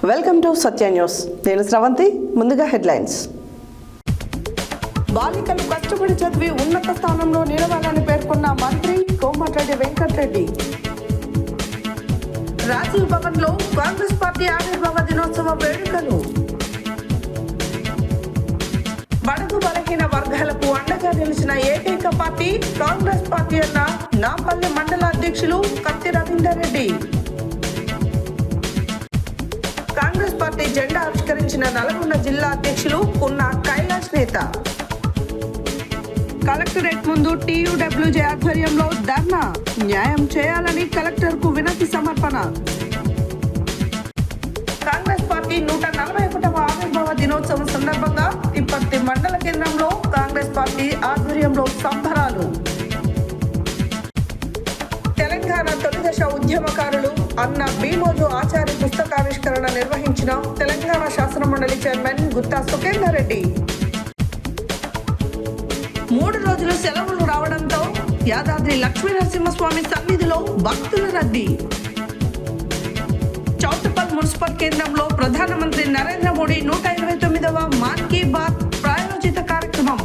Welcome to Satya news. నేను శ్రవంతి. ముందుగా headlines. బాలికలు కష్టపడి చదివి ఉన్నత స్థానంలో నిలవాలని పేర్కొన్న మంత్రి కోమటిరెడ్డి వెంకటరెడ్డి. రాజీవ్ భవన్ లో కాంగ్రెస్ పార్టీ ఆవిర్భావ దినోత్సవ వేడుకలు. బడుగు బలహీన వర్గాలకు అండగా నిలిచిన ఏకైక పార్టీ కాంగ్రెస్ పార్టీ అన్న నాంపల్లి మండల అధ్యక్షులు కత్తి రవీందర్ రెడ్డి. కాంగ్రెస్ పార్టీ జెండా ఆవిష్కరించిన నల్గొండ జిల్లా అధ్యక్షులు పున్నా కైలాష్ నేత. కలెక్టరేట్ ముందు టీయూడబ్ల్యూజే ఆధ్వర్యంలో ధర్నా. న్యాయం చేయాలని కలెక్టర్ కు వినతి సమర్పణ. కాంగ్రెస్ పార్టీ 141వ ఆవిర్భావ దినోత్సవం సందర్భంగా తిప్పర్తి మండల కేంద్రంలో కాంగ్రెస్ పార్టీ ఆధ్వర్యంలో సంబరాలు. తెలంగాణ తొలి దశ ఉద్యమకారులు అన్న భీమోజు ఆచార్య పుస్తకావిష్కరణ నిర్వహించిన తెలంగాణ శాసన మండలి చైర్మన్ గుత్తా సుఖేందర్ రెడ్డి. 3 రోజులు సెలవులు రావడంతో యాదాద్రి లక్ష్మీ నరసింహస్వామి సన్నిధిలో భక్తుల రద్దీ. చౌటుప్పల్ మున్సిపల్ కేంద్రంలో ప్రధానమంత్రి నరేంద్ర మోడీ 129వ మన్ కీ బాత్ ప్రాయోజిత కార్యక్రమం.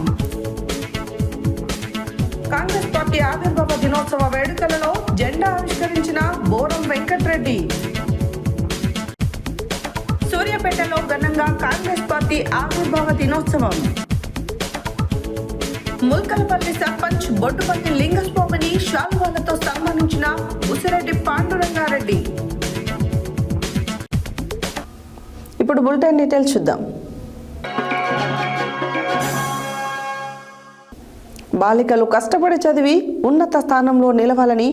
కాంగ్రెస్ పార్టీ ఆవిర్భావ దినోత్సవ వేడుకలలో జెండా ఆవిష్కరించిన బోరం వెంకటరెడ్డి. సూర్యాపేటలో ఘనంగా కాంగ్రెస్ పార్టీ ఆవిర్భావ దినోత్సవం. ముల్కలపల్లి సర్పంచ్ బొడ్డుపల్లి లింగస్వామిని శాలువాలతో సన్మానించిన ముసిరెడ్డి పాండురంగారెడ్డి. ఇప్పుడు బులెటిన్ డీటెయిల్స్ చూద్దాం. బాలికలు కష్టపడి చదివి ఉన్నత స్థానంలో నిలవాలని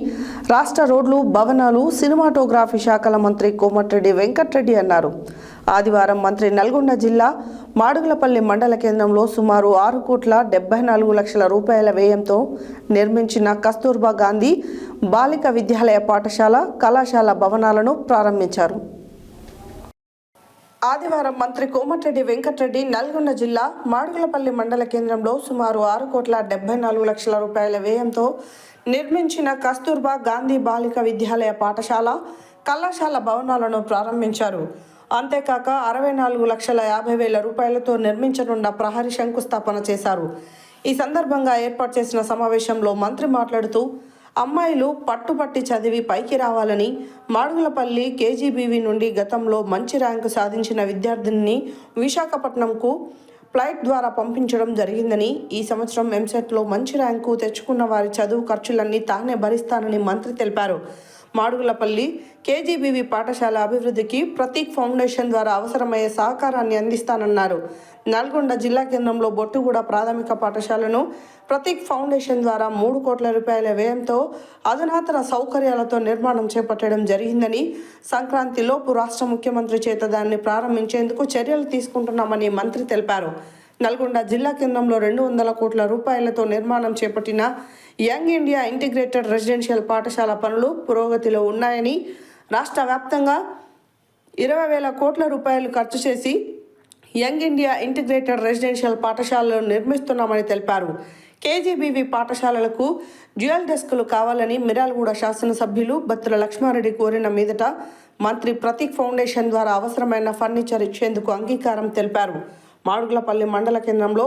రాష్ట్ర రోడ్లు, భవనాలు, సినిమాటోగ్రఫీ శాఖల మంత్రి కోమటిరెడ్డి వెంకటరెడ్డి అన్నారు. ఆదివారం మంత్రి నల్గొండ జిల్లా మాడుగులపల్లి మండల కేంద్రంలో సుమారు 6,74,00,000 రూపాయల వ్యయంతో నిర్మించిన కస్తూర్బా గాంధీ బాలిక విద్యాలయ పాఠశాల, కళాశాల భవనాలను ప్రారంభించారు. ఆదివారం మంత్రి కోమటిరెడ్డి వెంకటరెడ్డి నల్గొండ జిల్లా మాడుగులపల్లి మండల కేంద్రంలో సుమారు 6,74,00,000 రూపాయల వ్యయంతో నిర్మించిన కస్తూర్బా గాంధీ బాలిక విద్యాలయ పాఠశాల, కళాశాల భవనాలను ప్రారంభించారు. అంతేకాక 64,50,000 రూపాయలతో నిర్మించనున్న ప్రహరీ శంకుస్థాపన చేశారు. ఈ సందర్భంగా ఏర్పాటు చేసిన సమావేశంలో మంత్రి మాట్లాడుతూ, అమ్మాయిలు పట్టుబట్టి చదివి పైకి రావాలని, మాడుగులపల్లి కేజీబీవీ నుండి గతంలో మంచి ర్యాంకు సాధించిన విద్యార్థిని విశాఖపట్నంకు ఫ్లైట్ ద్వారా పంపించడం జరిగిందని, ఈ సంవత్సరం ఎంసెట్లో మంచి ర్యాంకు తెచ్చుకున్న వారి చదువు ఖర్చులన్నీ తానే భరిస్తానని మంత్రి తెలిపారు. మాడుగులపల్లి కేజీబీవీ పాఠశాల అభివృద్ధికి ప్రతీక్ ఫౌండేషన్ ద్వారా అవసరమయ్యే సహకారాన్ని అందిస్తానన్నారు. నల్గొండ జిల్లా కేంద్రంలో బొట్టుగూడ ప్రాథమిక పాఠశాలను ప్రతీక్ ఫౌండేషన్ ద్వారా 3 కోట్ల రూపాయల వ్యయంతో అధునాతన సౌకర్యాలతో నిర్మాణం చేపట్టడం జరిగిందని, సంక్రాంతిలోపు రాష్ట్ర ముఖ్యమంత్రి చేత దాన్ని ప్రారంభించేందుకు చర్యలు తీసుకుంటున్నామని మంత్రి తెలిపారు. నల్గొండ జిల్లా కేంద్రంలో 200 కోట్ల రూపాయలతో నిర్మాణం చేపట్టిన యంగ్ ఇండియా ఇంటిగ్రేటెడ్ రెసిడెన్షియల్ పాఠశాల పనులు పురోగతిలో ఉన్నాయని, రాష్ట్ర వ్యాప్తంగా 20,000 కోట్ల రూపాయలు ఖర్చు చేసి యంగ్ ఇండియా ఇంటిగ్రేటెడ్ రెసిడెన్షియల్ పాఠశాలను నిర్మిస్తున్నామని తెలిపారు. కేజీబీవీ పాఠశాలలకు డ్యూయల్ డెస్కులు కావాలని మిర్యాలగూడ శాసనసభ్యులు బత్తుల లక్ష్మారెడ్డి కోరిన మీదట మంత్రి ప్రతీక్ ఫౌండేషన్ ద్వారా అవసరమైన ఫర్నిచర్ ఇచ్చేందుకు అంగీకారం తెలిపారు. మాడుగులపల్లి మండల కేంద్రంలో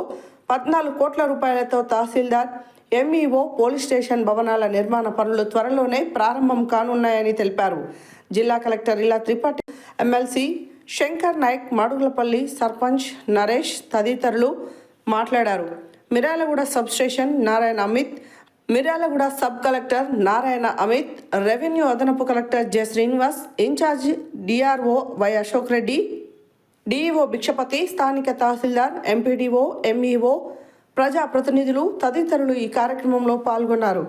14 కోట్ల రూపాయలతో తహసీల్దార్, ఎంఈఓ, పోలీస్ స్టేషన్ భవనాల నిర్మాణ పనులు త్వరలోనే ప్రారంభం కానున్నాయని తెలిపారు. జిల్లా కలెక్టర్ ఇలా త్రిపాఠి, ఎమ్మెల్సీ శంకర్ నాయక్, మాడుగులపల్లి సర్పంచ్ నరేష్ తదితరులు మాట్లాడారు. Miryalaguda sub station Narayana Amit, Miryalaguda sub collector Narayana Amit, revenue అదనపు collector J Srinivas, in-charge DRO Y Ashok Reddy, DEO Bhikshapathi, స్థానిక తహసీల్దార్, ఎంపీడీఓ, ఎంఈఓ, ప్రజాప్రతినిధులు తదితరులు ఈ కార్యక్రమంలో పాల్గొన్నారు.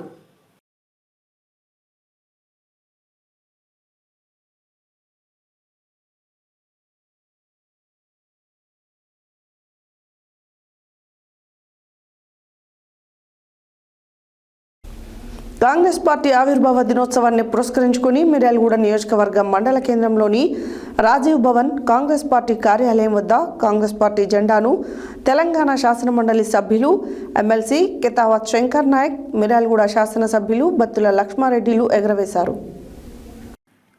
కాంగ్రెస్ పార్టీ ఆవిర్భావ దినోత్సవాన్ని పురస్కరించుకుని మిర్యాలగూడ నియోజకవర్గం మండల కేంద్రంలోని రాజీవ్ భవన్ కాంగ్రెస్ పార్టీ కార్యాలయం వద్ద కాంగ్రెస్ పార్టీ జెండాను తెలంగాణ శాసనమండలి సభ్యులు ఎమ్మెల్సీ కెతావత్ శంకర్ నాయక్, మిర్యాలగూడ శాసనసభ్యులు బత్తుల లక్ష్మారెడ్డిలు ఎగరవేశారు.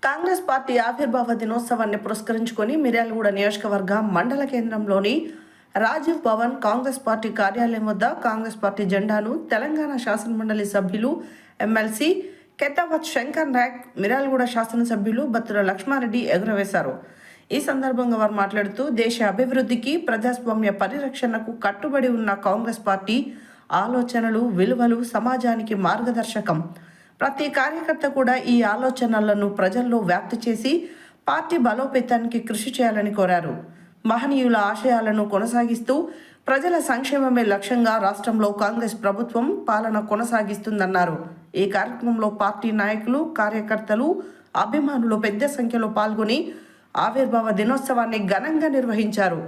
కాంగ్రెస్ పార్టీ ఆవిర్భావ దినోత్సవాన్ని పురస్కరించుకొని మిర్యాలగూడ నియోజకవర్గ మండల కేంద్రంలోని రాజీవ్ భవన్ కాంగ్రెస్ పార్టీ కార్యాలయం వద్ద కాంగ్రెస్ పార్టీ జెండాను తెలంగాణ శాసనమండలి సభ్యులు ఎమ్మెల్సీ కెతావత్ శంకర్ నాయక్, మిర్యాలగూడ శాసనసభ్యులు బత్తుల లక్ష్మారెడ్డి ఎగురవేశారు. ఈ సందర్భంగా వారు మాట్లాడుతూ దేశ అభివృద్ధికి, ప్రజాస్వామ్య పరిరక్షణకు కట్టుబడి ఉన్న కాంగ్రెస్ పార్టీ ఆలోచనలు, విలువలు సమాజానికి మార్గదర్శకం. ప్రతి కార్యకర్త కూడా ఈ ఆలోచనలను ప్రజల్లో వ్యాప్తి చేసి పార్టీ బలోపేతానికి కృషి చేయాలని కోరారు. మహనీయుల ఆశయాలను కొనసాగిస్తూ ప్రజల సంక్షేమమే లక్ష్యంగా రాష్ట్రంలో కాంగ్రెస్ ప్రభుత్వం పాలన కొనసాగిస్తుందన్నారు. ఈ కార్యక్రమంలో పార్టీ నాయకులు, కార్యకర్తలు, అభిమానులు పెద్ద సంఖ్యలో పాల్గొని ఆవిర్భావ దినోత్సవాన్ని ఘనంగా నిర్వహించారు.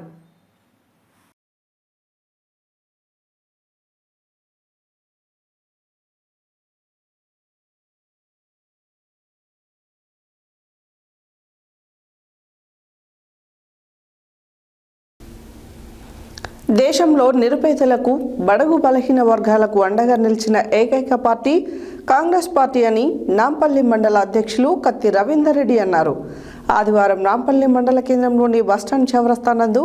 దేశంలో నిరుపేదలకు, బడుగు బలహీన వర్గాలకు అండగా నిలిచిన ఏకైక పార్టీ కాంగ్రెస్ పార్టీ అని నాంపల్లి మండల అధ్యక్షులు కత్తి రవీందర్ రెడ్డి అన్నారు. ఆదివారం నాంపల్లి మండల కేంద్రంలోని బస్టాండ్ చౌరస్తా నందు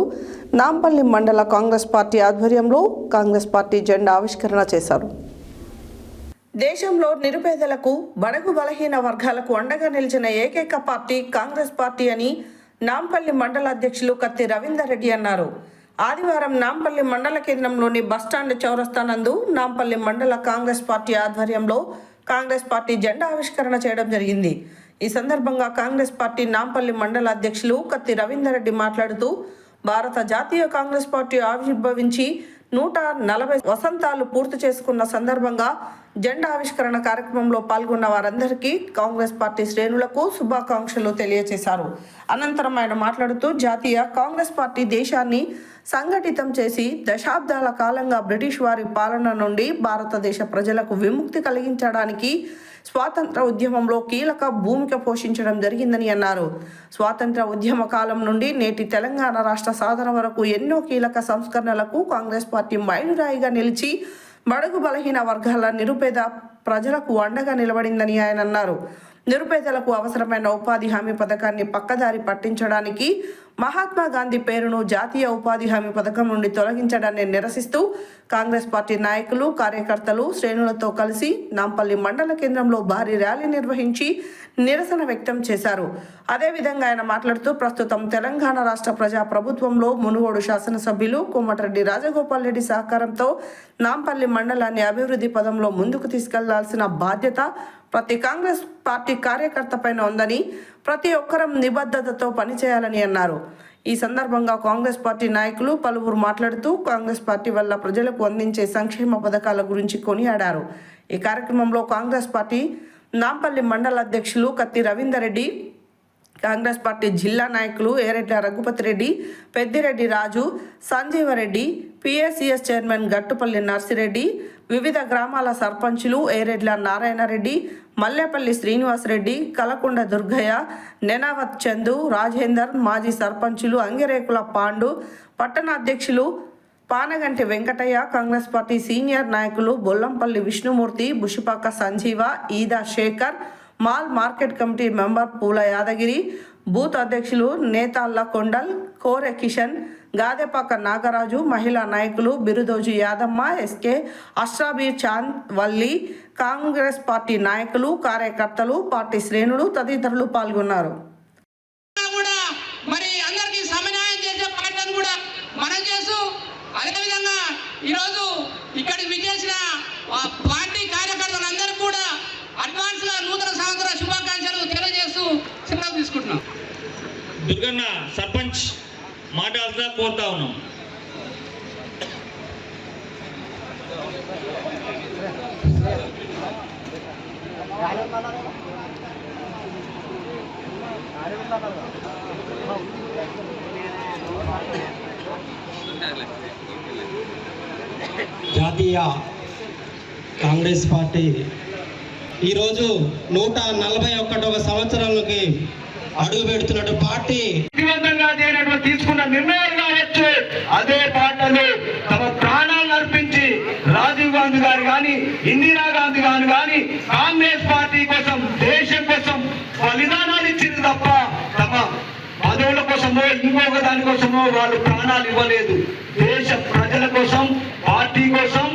నాంపల్లి మండల కాంగ్రెస్ పార్టీ ఆధ్వర్యంలో కాంగ్రెస్ పార్టీ జెండా ఆవిష్కరణ చేశారు. దేశంలో నిరుపేదలకు, బడుగు బలహీన వర్గాలకు అండగా నిలిచిన ఏకైక పార్టీ కాంగ్రెస్ పార్టీ అని నాంపల్లి మండల అధ్యక్షులు కత్తి రవీందర్ రెడ్డి అన్నారు. ఆదివారం నాంపల్లి మండల కేంద్రంలోని బస్టాండ్ చౌరస్తా నందు నాంపల్లి మండల కాంగ్రెస్ పార్టీ ఆధ్వర్యంలో కాంగ్రెస్ పార్టీ జెండా ఆవిష్కరణ చేయడం జరిగింది. ఈ సందర్భంగా కాంగ్రెస్ పార్టీ నాంపల్లి మండల అధ్యక్షులు కత్తి రవీందర్ రెడ్డి మాట్లాడుతూ భారత జాతీయ కాంగ్రెస్ పార్టీ ఆవిర్భవించి 140 వసంతాలు పూర్తి చేసుకున్న సందర్భంగా జెండా ఆవిష్కరణ కార్యక్రమంలో పాల్గొన్న వారందరికీ కాంగ్రెస్ పార్టీ శ్రేణులకు శుభాకాంక్షలు తెలియజేశారు. అనంతరం ఆయన మాట్లాడుతూ జాతీయ కాంగ్రెస్ పార్టీ దేశాన్ని సంఘటితం చేసి దశాబ్దాల కాలంగా బ్రిటిష్ వారి పాలన నుండి భారతదేశ ప్రజలకు విముక్తి కలిగించడానికి స్వాతంత్ర ఉద్యమంలో కీలక భూమిక పోషించడం జరిగిందని అన్నారు. స్వాతంత్ర ఉద్యమ కాలం నుండి నేటి తెలంగాణ రాష్ట్ర సాధన వరకు ఎన్నో కీలక సంస్కరణలకు కాంగ్రెస్ పార్టీ మైలురాయిగా నిలిచి బడుగు బలహీన వర్గాల నిరుపేద ప్రజలకు అండగా నిలబడిందని ఆయన అన్నారు. నిరుపేదలకు అవసరమైన ఉపాధి హామీ పథకాన్ని పక్కదారి పట్టించడానికి మహాత్మా గాంధీ పేరును జాతీయ ఉపాధి హామీ పథకం నుండి తొలగించడాన్ని నిరసిస్తూ కాంగ్రెస్ పార్టీ నాయకులు, కార్యకర్తలు శ్రేణులతో కలిసి నాంపల్లి మండల కేంద్రంలో భారీ ర్యాలీ నిర్వహించి నిరసన వ్యక్తం చేశారు. అదేవిధంగా ఆయన మాట్లాడుతూ ప్రస్తుతం తెలంగాణ రాష్ట్ర ప్రజా ప్రభుత్వంలో మునుగోడు శాసనసభ్యులు కోమటిరెడ్డి రాజగోపాల్ రెడ్డి సహకారంతో నాంపల్లి మండలాన్ని అభివృద్ధి పదంలో ముందుకు తీసుకెళ్లాల్సిన బాధ్యత ప్రతి కాంగ్రెస్ పార్టీ కార్యకర్త పైన ఉందని, ప్రతి ఒక్కరం నిబద్ధతతో పనిచేయాలని అన్నారు. ఈ సందర్భంగా కాంగ్రెస్ పార్టీ నాయకులు పలువురు మాట్లాడుతూ కాంగ్రెస్ పార్టీ వల్ల ప్రజలకు అందించే సంక్షేమ పథకాల గురించి కొనియాడారు. ఈ కార్యక్రమంలో కాంగ్రెస్ పార్టీ నాంపల్లి మండల అధ్యక్షులు కత్తి రవీందర్ రెడ్డి, కాంగ్రెస్ పార్టీ జిల్లా నాయకులు ఏరెడ్ల రఘుపతి రెడ్డి, పెద్దిరెడ్డి రాజు, సంజీవరెడ్డి, పిఎసిఎస్ చైర్మన్ గట్టుపల్లి నర్సిరెడ్డి, వివిధ గ్రామాల సర్పంచులు ఏరెడ్ల నారాయణరెడ్డి, మల్లేపల్లి శ్రీనివాసరెడ్డి, కలకొండ దుర్గయ్య, నెనావత్ చందు, రాజేందర్, మాజీ సర్పంచులు అంగిరేకుల పాండు, పట్టణ అధ్యక్షులు పానగంటి వెంకటయ్య, కాంగ్రెస్ పార్టీ సీనియర్ నాయకులు Bollampalli Vishnumurthy, Bushipaka Sanjeeva, Eda Shekar, Mal market committee member Poola Yadagiri, booth అధ్యక్షులు నేతాళ్ల కొండల్, కోరె కిషన్, గాదెపాక నాగరాజు, మహిళా నాయకులు బిరుదోజు యాదమ్మ, ఎస్కే అష్రాబీర్ చాంద్ వల్లి, కాంగ్రెస్ పార్టీ నాయకులు, కార్యకర్తలు, పార్టీ శ్రేణులు తదితరులు పాల్గొన్నారు. అదేవిధంగా ఈరోజు ఇక్కడికి విచ్చేసిన పార్టీ కార్యకర్తలందరూ కూడా అడ్వాన్స్ గా నూతన సంవత్సర శుభాకాంక్షలు తెలియజేస్తూ సెలవు తీసుకుంటున్నాం. దుర్గన్న సర్పంచ్ మాట్లాడుతూ కోరుతా ఉన్నాం. జాతీయ కాంగ్రెస్ పార్టీ ఈరోజు 141వ సంవత్సరంలోకి అడుగు పెడుతున్నట్టు పార్టీ తీసుకున్న నిర్ణయాలు కావచ్చు. అదే పార్టీలు తమ ప్రాణాలను అర్పించి రాజీవ్ గాంధీ గారు కానీ, ఇందిరా గాంధీ గారు కానీ కాంగ్రెస్ పార్టీ కోసం, దేశం కోసం బలిదానాలు ఇచ్చిన ఇంకొక దానికోసమో వాళ్ళు ప్రాణాలు ఇవ్వలేదు. దేశ ప్రజల కోసం, పార్టీ కోసం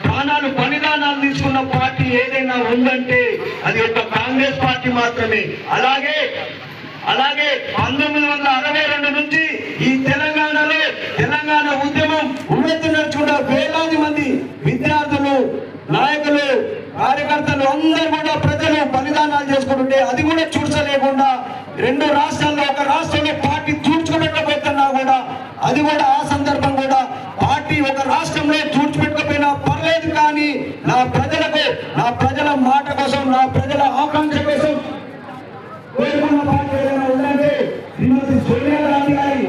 ప్రాణాలు బలిదానాలు తీసుకున్న పార్టీ ఏదైనా ఉందంటే అది ఒక కాంగ్రెస్ పార్టీ మాత్రమే. అలాగే 1962 నుంచి ఈ తెలంగాణలో తెలంగాణ ఉద్యమం ఉమ్మెత్తునట్టుగా వేలాది మంది విద్యార్థులు, నాయకులు, కార్యకర్తలు అందరూ కూడా ప్రజలు బలిదానాలు చేసుకుంటుంటే అది కూడా చూడలేకుండా 2 రాష్ట్రాల్లో ఒక రాష్ట్రంలో పార్టీ చూడ్చుకోబెట్టకపోతున్నా కూడా అది కూడా ఆ సందర్భం కూడా పార్టీ ఒక రాష్ట్రంలో చూడ్చిపెట్టకపోయినా పర్లేదు, కానీ నా ప్రజలకు, నా ప్రజల మాట కోసం, నా ప్రజల ఆకాంక్ష కోసం కోరుకున్న పార్టీ ఏదైనా ఉందంటే శ్రీమతి సోనియా గాంధీ గారి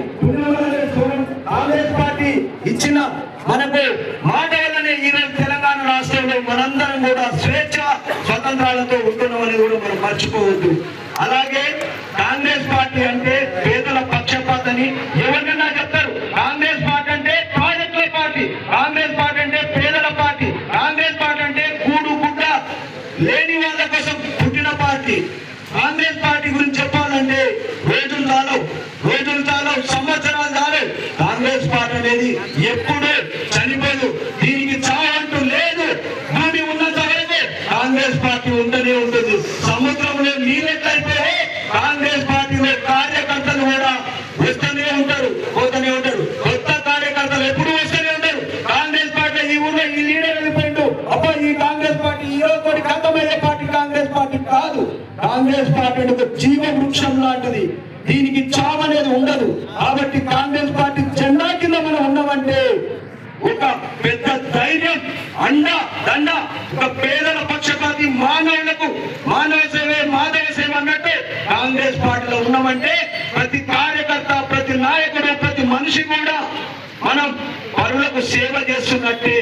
కాంగ్రెస్ పార్టీ ఇచ్చిన మనకు మాట వల్లనే ఈరోజు తెలంగాణ రాష్ట్రంలో మనందరం కూడా స్వేచ్ఛ స్వతంత్రాలతో ఉంటున్నామని కూడా మనం మర్చిపోవద్దు. అలాగే కాంగ్రెస్ పార్టీ అంటే పేదల పక్షపాతని ఎవరికైనా చెప్తారు. కాంగ్రెస్ పార్టీ అంటే ప్రాజెక్టుల పార్టీ, కాంగ్రెస్ పార్టీ అంటే పేదల పార్టీ, కాంగ్రెస్ పార్టీ అంటే కూడు గుడ్డ లేని వాళ్ళ కోసం పుట్టిన పార్టీ. కాంగ్రెస్ పార్టీ గురించి చెప్పాలంటే రోజులు చాలవు, సంవత్సరాలు చాలవు. కాంగ్రెస్ పార్టీ అనేది ఎప్పుడు చనిపోదు, దీనికి చావంటూ లేదు. భూమి ఉన్నంత వరకు కాంగ్రెస్ పార్టీ ఉంటూనే ఉంటుంది. సముద్రంలో నీరెట్లయిపోయి కాంగ్రెస్ పార్టీలో కార్యకర్తలు కూడా వస్తూనే ఉంటారు, పోతూనే ఉంటారు. కొత్త కార్యకర్తలు ఎప్పుడు వస్తూనే ఉంటారు. కాంగ్రెస్ పార్టీ ఈ ఊళ్ళో ఈ లీడర్ వెళ్ళిపోయిండు, అబ్బా ఈ కాంగ్రెస్ పార్టీ ఈ రోజు ఖతమయ్యే పార్టీ కాంగ్రెస్ పార్టీ కాదు. కాంగ్రెస్ పార్టీ ఒక జీవ వృక్షం లాంటిది, దీనికి చావు అనేది ఉండదు. కాబట్టి కాంగ్రెస్ పార్టీ జెండా కింద మనం ఉన్నామంటే ఒక పెద్ద ధైర్యం, అండ దండ, ఒక పేదల పక్షపాతి, మానవులకు మానవ సేవే మాధవ సేవ అన్నట్టు కాంగ్రెస్ పార్టీలో ఉన్నామంటే ప్రతి కార్యకర్త, ప్రతి నాయకుడు, ప్రతి మనిషి కూడా మనం పరులకు సేవ చేస్తున్నట్టే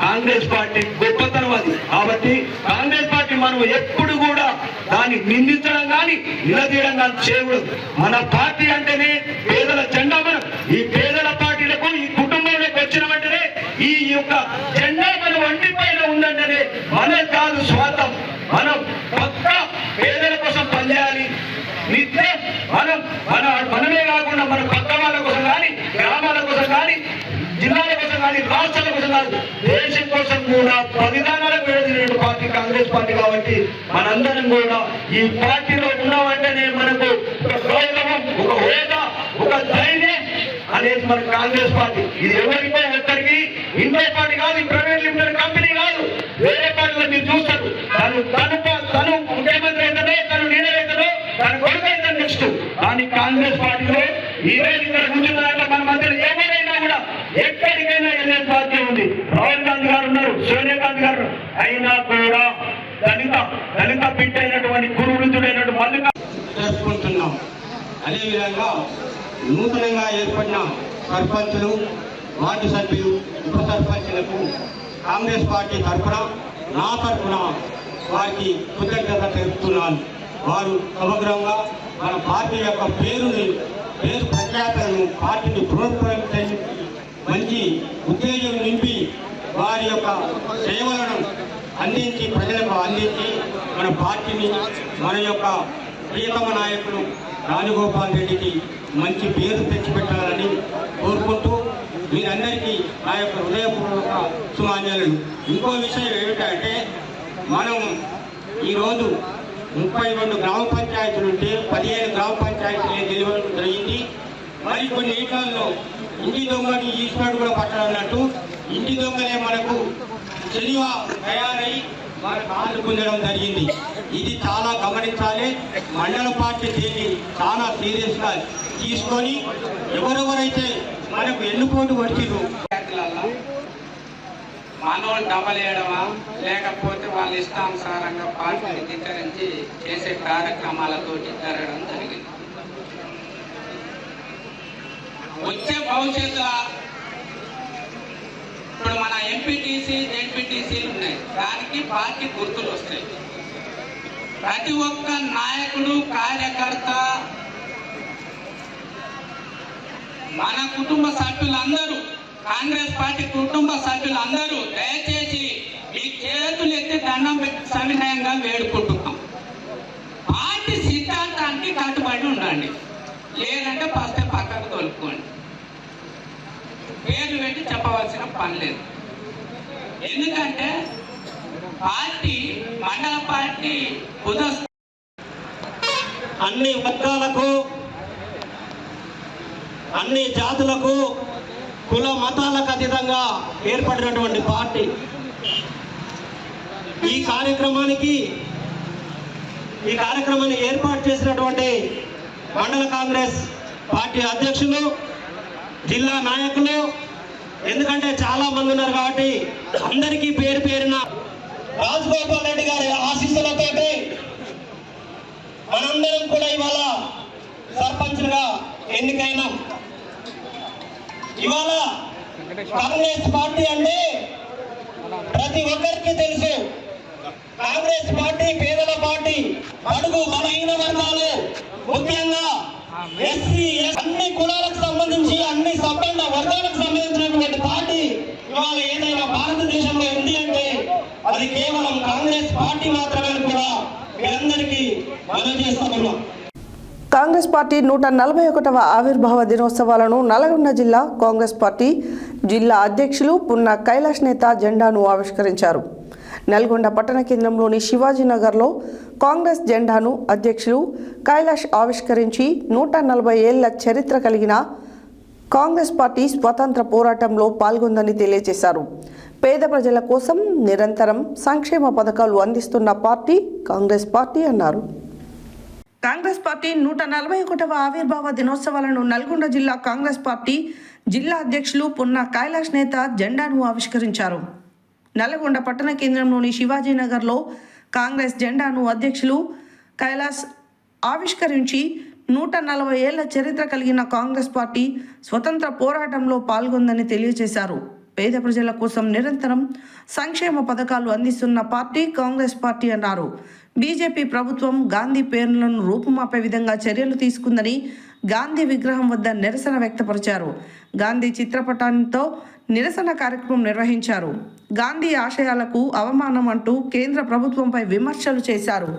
కాంగ్రెస్ పార్టీ గొప్పతనం అది. కాబట్టి కాంగ్రెస్ పార్టీ మనం ఎప్పుడు కూడా దాన్ని నిందించడం కానీ నిలదీయడం కానీ చేయకూడదు. మన పార్టీ అంటేనే పేదల జెండా. మనం ఈ పేదల పార్టీలకు, ఈ కుటుంబంలోకి వచ్చిన వెంటనే ఈ యొక్క జెండా మన ఒంటి పైన ఉందంటేనే మన కాదు స్వార్థం. మనం పక్కా పేదల కోసం పనిచేయాలి. నిత్యం మనమే కాకుండా మన పక్క వాళ్ళ కోసం కానీ, గ్రామాల కోసం కానీ, జిల్లాల కోసం కానీ, రాష్ట్రాల కోసం కాదు, దేశం కోసం కూడా బలిదానాలకు వెళ్ళిన పార్టీ కాంగ్రెస్ పార్టీ. కాబట్టి మనందరం కూడా ఈ పార్టీలో ఉన్నామంటేనే మనకు ఒక గౌరవం, ఒక హోదా, ఒక ధైర్యం అనేది మన కాంగ్రెస్ పార్టీ. ఇది ఎవరికో ఒక్కరికి ఇండియా పార్టీ కాదు, ప్రైవేట్ లిమిటెడ్ కంపెనీ కాదు. వేరే పార్టీలో మీరు చూస్తారు, తను ముఖ్యమంత్రి అయితేనే, తను లీడర్ అయితేనే, తన కొడుకు అయితే నెక్స్ట్. కానీ కాంగ్రెస్ పార్టీలో ఈరోజు ఇక్కడ కూర్చున్నారంటే మన మధ్యలో ఎవరైనా కూడా ఎక్కడికైనా వెళ్ళే పార్టీ ఉంది. రాహుల్ గాంధీ గారు ఉన్నారు, సోనియా గాంధీ గారు, అయినా కూడా దళిత బిడ్డ అయినటువంటి గురువృద్ధుడైనటువంటి మల్లిక జరుపుకుంటున్నాం. అదేవిధంగా నూతనంగా ఏర్పడిన సర్పంచులు, వార్డు సభ్యులు, ఉప సర్పంచులకు కాంగ్రెస్ పార్టీ తరఫున, నా తరఫున వారికి కృతజ్ఞత తెలుపుతున్నాను. వారు సమగ్రంగా మన పార్టీ యొక్క పేరు ప్రఖ్యాతలను, పార్టీని ప్రోత్సహించడానికి మంచి ఉత్తేజం నింపి వారి యొక్క సేవలను అందించి, ప్రజలకు అందించి మన పార్టీని, మన యొక్క ప్రియతమ నాయకుడు రాజగోపాల్ రెడ్డికి మంచి పేరు తెచ్చిపెట్టాలని కోరుకుంటూ మీరందరికీ నా యొక్క హృదయపూర్వక శుభాంజలులు. ఇంకో విషయం ఏమిటంటే, మనం ఈరోజు 32 గ్రామ పంచాయతీలు ఉంటే 15 గ్రామ పంచాయతీలు గెలవడం జరిగింది. మరి కొన్ని ఏళ్లలో ఇంటి దొంగని ఈశ్వరుడు కూడా పట్టాలన్నట్టు ఇంటి దొంగలే మనకు చెలివా తయారై మనకు ఆదుకుండడం జరిగింది. ఇది చాలా గమనించాలి. మండల పార్టీ దీన్ని చాలా సీరియస్గా తీసుకొని ఎవరెవరైతే మనకు ఎన్నుకోటు వచ్చిండ్రు మానవులు దెబ్బలేయడమా, లేకపోతే వాళ్ళ ఇష్టానుసారంగా పార్టీని ధిక్కరించి చేసే కార్యక్రమాలతో జరగడం జరిగింది. వచ్చే భవిష్యత్తులో ఇప్పుడు మన ఎంపీటీసీ, జెడ్పీటీసీలు ఉన్నాయి, దానికి పార్టీ గుర్తులు వస్తాయి. ప్రతి ఒక్క నాయకుడు, కార్యకర్త, మన కుటుంబ సభ్యులందరూ, కాంగ్రెస్ పార్టీ కుటుంబ సభ్యులందరూ దయచేసి మీ చేతులు ఎత్తి దండం పెట్టి సవినయంగా వేడుకుంటున్నాం. పార్టీ సిద్ధాంతానికి కట్టుబడి ఉండండి. లేదంటే ఫస్ట్ పక్కకు తోలుకోండి. పేర్లు పెట్టి చెప్పవలసిన పని లేదు. ఎందుకంటే పార్టీ మండల పార్టీ అన్ని వర్గాలకు, అన్ని జాతులకు, కుల మతాలకు అతీతంగా ఏర్పడినటువంటి పార్టీ. ఈ కార్యక్రమాన్ని ఏర్పాటు చేసినటువంటి మండల కాంగ్రెస్ పార్టీ అధ్యక్షులు, జిల్లా నాయకులు, ఎందుకంటే చాలా మంది ఉన్నారు కాబట్టి అందరికీ పేరు పేరున రాజగోపాల్ రెడ్డి గారి ఆశీస్సులతోటి మనందరం కూడా ఇవాళ సర్పంచ్లుగా ఎన్నికైనాం. ఇవాళ కాంగ్రెస్ పార్టీ అంటే ప్రతి ఒక్కరికి తెలుసు. కాంగ్రెస్ పార్టీ పేదల పార్టీ, అడుగు బలహీన వర్గాలు, ముఖ్యంగా ఎస్సీ అన్ని కులాలకు సంబంధించి అన్ని సంపన్న వర్గాలకు సంబంధించినటువంటి పార్టీ ఇవాళ ఏదైనా భారతదేశంలో ఉంది అంటే అది కేవలం కాంగ్రెస్ పార్టీ మాత్రమే కూడా మీరందరికీ మనం చేస్తా ఉన్నాం. కాంగ్రెస్ పార్టీ 141వ ఆవిర్భావ దినోత్సవాలను నల్గొండ జిల్లా కాంగ్రెస్ పార్టీ జిల్లా అధ్యక్షులు పున్న కైలాష్ నేత జెండాను ఆవిష్కరించారు. నల్గొండ పట్టణ కేంద్రంలోని శివాజీనగర్లో కాంగ్రెస్ జెండాను అధ్యక్షులు కైలాష్ ఆవిష్కరించి 140 ఏళ్ల చరిత్ర కలిగిన కాంగ్రెస్ పార్టీ స్వతంత్ర పోరాటంలో పాల్గొందని తెలియజేశారు. పేద ప్రజల కోసం నిరంతరం సంక్షేమ పథకాలు అందిస్తున్న పార్టీ కాంగ్రెస్ పార్టీ అన్నారు. కాంగ్రెస్ పార్టీ 141వ ఆవిర్భావ దినోత్సవాలను నల్గొండ జిల్లా కాంగ్రెస్ పార్టీ జిల్లా అధ్యక్షులు పున్న కైలాష్ నేత జెండాను ఆవిష్కరించారు. నల్గొండ పట్టణ కేంద్రంలోని శివాజీనగర్లో కాంగ్రెస్ జెండాను అధ్యక్షులు కైలాష్ ఆవిష్కరించి 140 ఏళ్ల చరిత్ర కలిగిన కాంగ్రెస్ పార్టీ స్వతంత్ర పోరాటంలో పాల్గొందని తెలియజేశారు. పేద ప్రజల కోసం నిరంతరం సంక్షేమ పథకాలు అందిస్తున్న పార్టీ కాంగ్రెస్ పార్టీ అన్నారు. బీజేపీ ప్రభుత్వం గాంధీ పేర్లను రూపుమాపే విధంగా చర్యలు తీసుకుందని గాంధీ విగ్రహం వద్ద నిరసన వ్యక్తపరిచారు. గాంధీ చిత్రపటాలతో నిరసన కార్యక్రమం నిర్వహించారు. గాంధీ ఆశయాలకు అవమానం అంటూ కేంద్ర ప్రభుత్వంపై విమర్శలు చేశారు.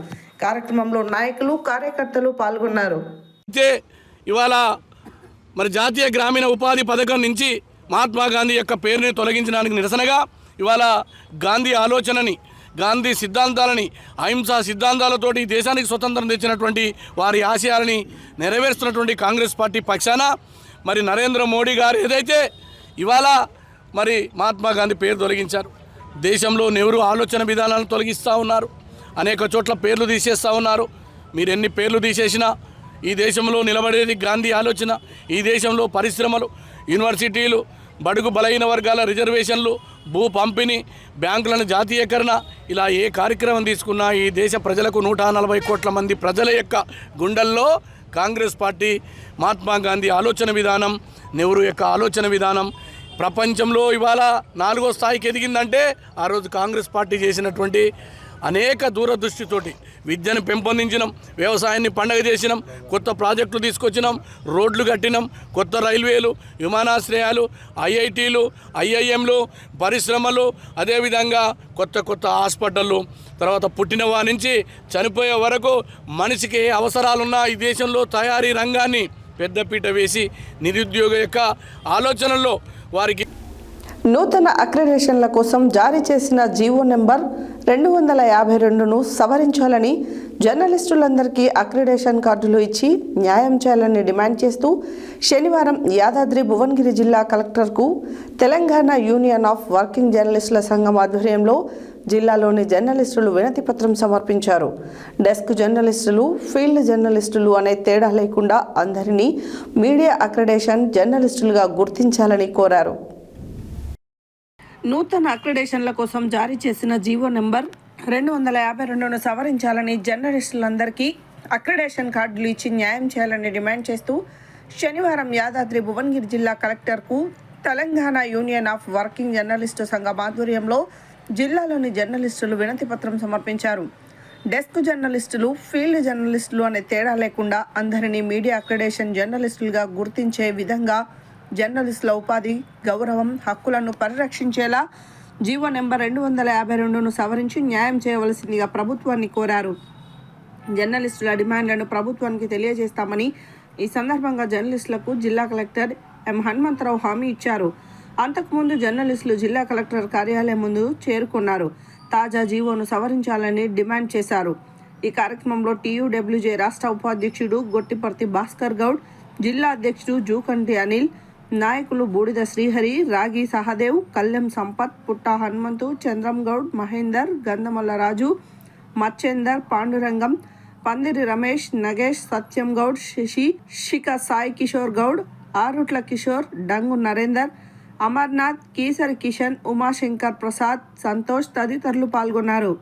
కార్యక్రమంలో నాయకులు కార్యకర్తలు పాల్గొన్నారు. ఇవాళ మరి జాతీయ గ్రామీణ ఉపాధి పథకం నుంచి మహాత్మా గాంధీ యొక్క పేరుని తొలగించడానికి నిరసనగా ఇవాళ గాంధీ ఆలోచనని, గాంధీ సిద్ధాంతాలని, అహింసా సిద్ధాంతాలతోటి దేశానికి స్వతంత్రం తెచ్చినటువంటి వారి ఆశయాలని నెరవేరుస్తున్నటువంటి కాంగ్రెస్ పార్టీ పక్షాన మరి నరేంద్ర మోడీ గారు ఏదైతే ఇవాళ మరి మహాత్మా గాంధీ పేరు తొలగించారు, దేశంలో నెహ్రూ ఆలోచన విధానాలను తొలగిస్తూ ఉన్నారు, అనేక చోట్ల పేర్లు తీసేస్తూ ఉన్నారు. మీరు ఎన్ని పేర్లు తీసేసినా ఈ దేశంలో నిలబడేది గాంధీ ఆలోచన. ఈ దేశంలో పరిశ్రమలు, యూనివర్సిటీలు, బడుగు బలహీన వర్గాల రిజర్వేషన్లు, భూ పంపిణీ, బ్యాంకులను జాతీయకరణ, ఇలా ఏ కార్యక్రమం తీసుకున్నా ఈ దేశ ప్రజలకు 140 కోట్ల మంది ప్రజల యొక్క గుండెల్లో కాంగ్రెస్ పార్టీ మహాత్మా గాంధీ ఆలోచన విధానం, నెహ్రూ యొక్క ఆలోచన విధానం ప్రపంచంలో ఇవాళ 4వ స్థాయికి ఎదిగిందంటే ఆ రోజు కాంగ్రెస్ పార్టీ చేసినటువంటి అనేక దూరదృష్టితోటి విద్యను పెంపొందించినాం, వ్యవసాయాన్ని పండగ చేసినాం, కొత్త ప్రాజెక్టులు తీసుకొచ్చినాం, రోడ్లు కట్టినాం, కొత్త రైల్వేలు, విమానాశ్రయాలు, ఐఐటీలు, ఐఐఎంలు, పరిశ్రమలు, అదేవిధంగా కొత్త హాస్పిటళ్ళు, తర్వాత పుట్టిన వారి నుంచి చనిపోయే వరకు మనిషికి అవసరాలున్న ఈ దేశంలో తయారీ రంగాన్ని పెద్దపీట వేసి నిరుద్యోగ యొక్క ఆలోచనల్లో వారికి నూతన అక్రిడేషన్ల కోసం జారీ చేసిన జీవో నెంబర్ 252ను సవరించాలని, జర్నలిస్టులందరికీ అక్రిడేషన్ కార్డులు ఇచ్చి న్యాయం చేయాలని డిమాండ్ చేస్తూ శనివారం యాదాద్రి భువనగిరి జిల్లా కలెక్టర్కు తెలంగాణ యూనియన్ ఆఫ్ వర్కింగ్ జర్నలిస్టుల సంఘం ఆధ్వర్యంలో జిల్లాలోని జర్నలిస్టులు వినతిపత్రం సమర్పించారు. డెస్క్ జర్నలిస్టులు, ఫీల్డ్ జర్నలిస్టులు అనే తేడా లేకుండా అందరినీ మీడియా అక్రిడేషన్ జర్నలిస్టులుగా గుర్తించాలని కోరారు. నూతన అక్రిడేషన్ల కోసం జారీ చేసిన జీవో నెంబర్ 252ను సవరించాలని, జర్నలిస్టులందరికీ అక్రిడేషన్ కార్డులు ఇచ్చి న్యాయం చేయాలని డిమాండ్ చేస్తూ శనివారం యాదాద్రి భువనగిరి జిల్లా కలెక్టర్కు Telangana union of working journalist సంఘం ఆధ్వర్యంలో జిల్లాలోని జర్నలిస్టులు వినతిపత్రం సమర్పించారు. డెస్క్ జర్నలిస్టులు, ఫీల్డ్ జర్నలిస్టులు అనే తేడా లేకుండా అందరినీ మీడియా అక్రిడేషన్ జర్నలిస్టులుగా గుర్తించే విధంగా జర్నలిస్టుల ఉపాధి, గౌరవం, హక్కులను పరిరక్షించేలా జీవో నెంబర్ 252ను సవరించి న్యాయం చేయవలసిందిగా ప్రభుత్వాన్ని కోరారు. జర్నలిస్టుల డిమాండ్లను ప్రభుత్వానికి తెలియజేస్తామని ఈ సందర్భంగా జర్నలిస్టులకు జిల్లా కలెక్టర్ ఎం హనుమంతరావు హామీ ఇచ్చారు. అంతకుముందు జర్నలిస్టులు జిల్లా కలెక్టర్ కార్యాలయం ముందు చేరుకున్నారు. తాజా జీవోను సవరించాలని డిమాండ్ చేశారు. ఈ కార్యక్రమంలో TUWJ రాష్ట్ర ఉపాధ్యక్షుడు గొట్టిపర్తి భాస్కర్ గౌడ్, జిల్లా అధ్యక్షుడు జూకంటి అనిల్, నాయకులు బూడిద శ్రీహరి, రాగి సహదేవ్, కల్లెం సంపత్, పుట్టా హనుమంతు, చంద్రం గౌడ్, మహేందర్, గంధమల్ల రాజు, మచ్చేందర్, పాండురంగం, పందిరి రమేష్, నగేష్, సత్యం గౌడ్, శశి, శిఖ సాయి కిషోర్ గౌడ్, ఆరుట్ల కిషోర్, డంగు నరేందర్, అమర్నాథ్, కీసరి కిషన్, ఉమాశంకర్ ప్రసాద్, సంతోష్ తదితరులు పాల్గొన్నారు.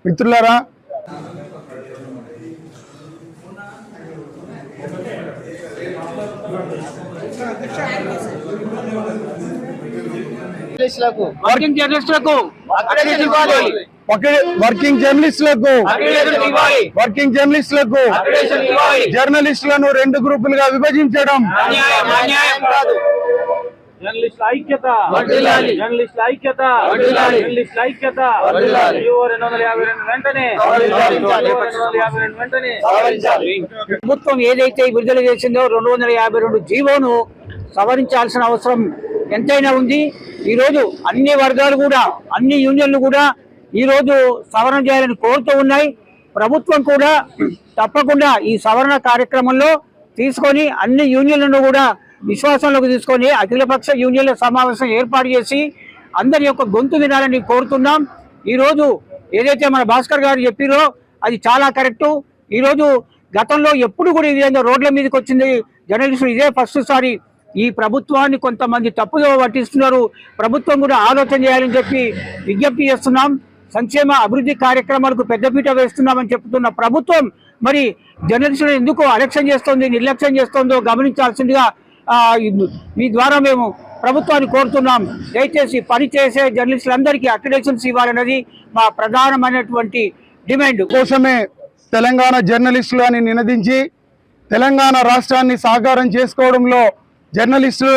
మిత్రులారా, వర్కింగ్ జర్నలిస్టులకు జర్నలిస్టులను 2 గ్రూపులుగా విభజించడం, జర్నలిస్టుల ఐక్యత, జర్నలిస్టుల ఐక్యత, జర్నలిస్టుల ఐక్యత. 252 వెంటనే ప్రభుత్వం ఏదైతే విడుదల చేసిందో 252 జీవోను సవరించాల్సిన అవసరం ఎంతైనా ఉంది. ఈరోజు అన్ని వర్గాలు కూడా, అన్ని యూనియన్లు కూడా ఈరోజు సవరణ చేయాలని కోరుతూ ఉన్నాయి. ప్రభుత్వం కూడా తప్పకుండా ఈ సవరణ కార్యక్రమంలో తీసుకొని అన్ని యూనియన్లను కూడా విశ్వాసంలోకి తీసుకొని అఖిలపక్ష యూనియన్ల సమావేశం ఏర్పాటు చేసి అందరి యొక్క గొంతు వినాలని కోరుతున్నాం. ఈరోజు ఏదైతే మన భాస్కర్ గారు చెప్పారో అది చాలా కరెక్టు. ఈరోజు గతంలో ఎప్పుడు కూడా ఈ విధంగా రోడ్ల మీదకి వచ్చింది జర్నలిస్టులు ఇదే ఫస్ట్ సారి. ఈ ప్రభుత్వాన్ని కొంతమంది తప్పుదో పట్టిస్తున్నారు. ప్రభుత్వం కూడా ఆలోచన చేయాలని చెప్పి విజ్ఞప్తి చేస్తున్నాం. సంక్షేమ అభివృద్ధి కార్యక్రమాలకు పెద్దపీట వేస్తున్నామని చెప్తున్న ప్రభుత్వం మరి జర్నలిస్టులను ఎందుకు అలక్ష్యం చేస్తోంది, నిర్లక్ష్యం చేస్తోందో గమనించాల్సిందిగా మీ ద్వారా మేము ప్రభుత్వాన్ని కోరుతున్నాం. దయచేసి పనిచేసే జర్నలిస్టులందరికీ అక్రిడేషన్స్ ఇవ్వాలన్నది మా ప్రధానమైనటువంటి డిమాండ్. కోసమే తెలంగాణ జర్నలిస్టులని నినదించి తెలంగాణ రాష్ట్రాన్ని సాకారం చేసుకోవడంలో జర్నలిస్టులు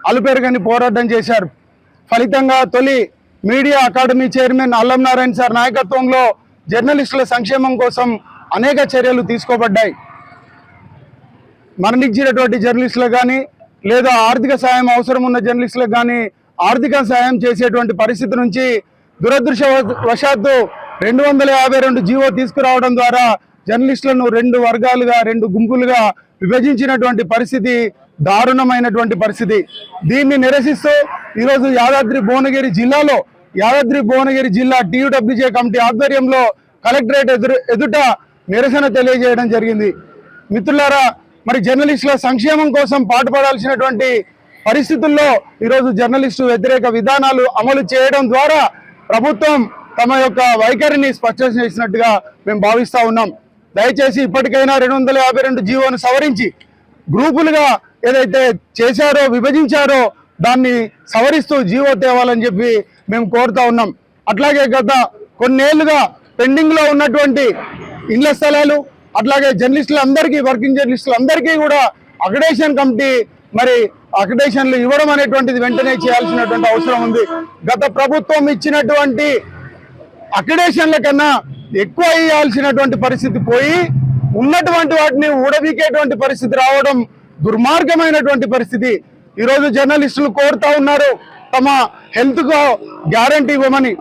అలుపెరగని పోరాటం చేశారు. ఫలితంగా తొలి మీడియా అకాడమీ చైర్మన్ అల్లం నారాయణ సార్ నాయకత్వంలో జర్నలిస్టుల సంక్షేమం కోసం అనేక చర్యలు తీసుకోబడ్డాయి. మరణించినటువంటి జర్నలిస్టులకు కానీ లేదా ఆర్థిక సాయం అవసరం ఉన్న జర్నలిస్టులకు కానీ ఆర్థిక సాయం చేసేటువంటి పరిస్థితి నుంచి దురదృష్టవశాత్తు 252 జీవో తీసుకురావడం ద్వారా జర్నలిస్టులను 2 వర్గాలుగా, 2 గుంపులుగా విభజించినటువంటి పరిస్థితి దారుణమైనటువంటి పరిస్థితి. దీన్ని నిరసిస్తూ ఈరోజు యాదాద్రి భువనగిరి జిల్లా TUWJ కమిటీ ఆధ్వర్యంలో కలెక్టరేట్ ఎదుట నిరసన తెలియజేయడం జరిగింది. మిత్రులారా, మరి జర్నలిస్టుల సంక్షేమం కోసం పాటుపడాల్సినటువంటి పరిస్థితుల్లో ఈరోజు జర్నలిస్టు వ్యతిరేక విధానాలు అమలు చేయడం ద్వారా ప్రభుత్వం తమ యొక్క వైఖరిని స్పష్టం చేసినట్టుగా మేము భావిస్తా ఉన్నాం. దయచేసి ఇప్పటికైనా 252 జీవోను సవరించి గ్రూపులుగా ఏదైతే చేశారో, విభజించారో దాన్ని సవరిస్తూ జీవో తేవాలని చెప్పి మేము కోరుతా ఉన్నాం. అట్లాగే గత కొన్నేళ్లుగా పెండింగ్ లో ఉన్నటువంటి ఇళ్ల స్థలాలు, అట్లాగే జర్నలిస్టులందరికీ, వర్కింగ్ జర్నలిస్టులందరికీ కూడా అక్రిడేషన్ కమిటీ మరి అక్రిడేషన్లు ఇవ్వడం అనేటువంటిది వెంటనే చేయాల్సినటువంటి అవసరం ఉంది. గత ప్రభుత్వం ఇచ్చినటువంటి అక్రిడేషన్ల కన్నా ఎక్కువ ఇవ్వాల్సినటువంటి పరిస్థితి పోయి ఉన్నటువంటి వాటిని ఊడబీకేటువంటి పరిస్థితి రావడం దుర్మార్గమైనటువంటి పరిస్థితి. ఈరోజు జర్నలిస్టులు కోరుతా ఉన్నారు తమ హెల్త్ కు గ్యారంటీ ఇవ్వమని,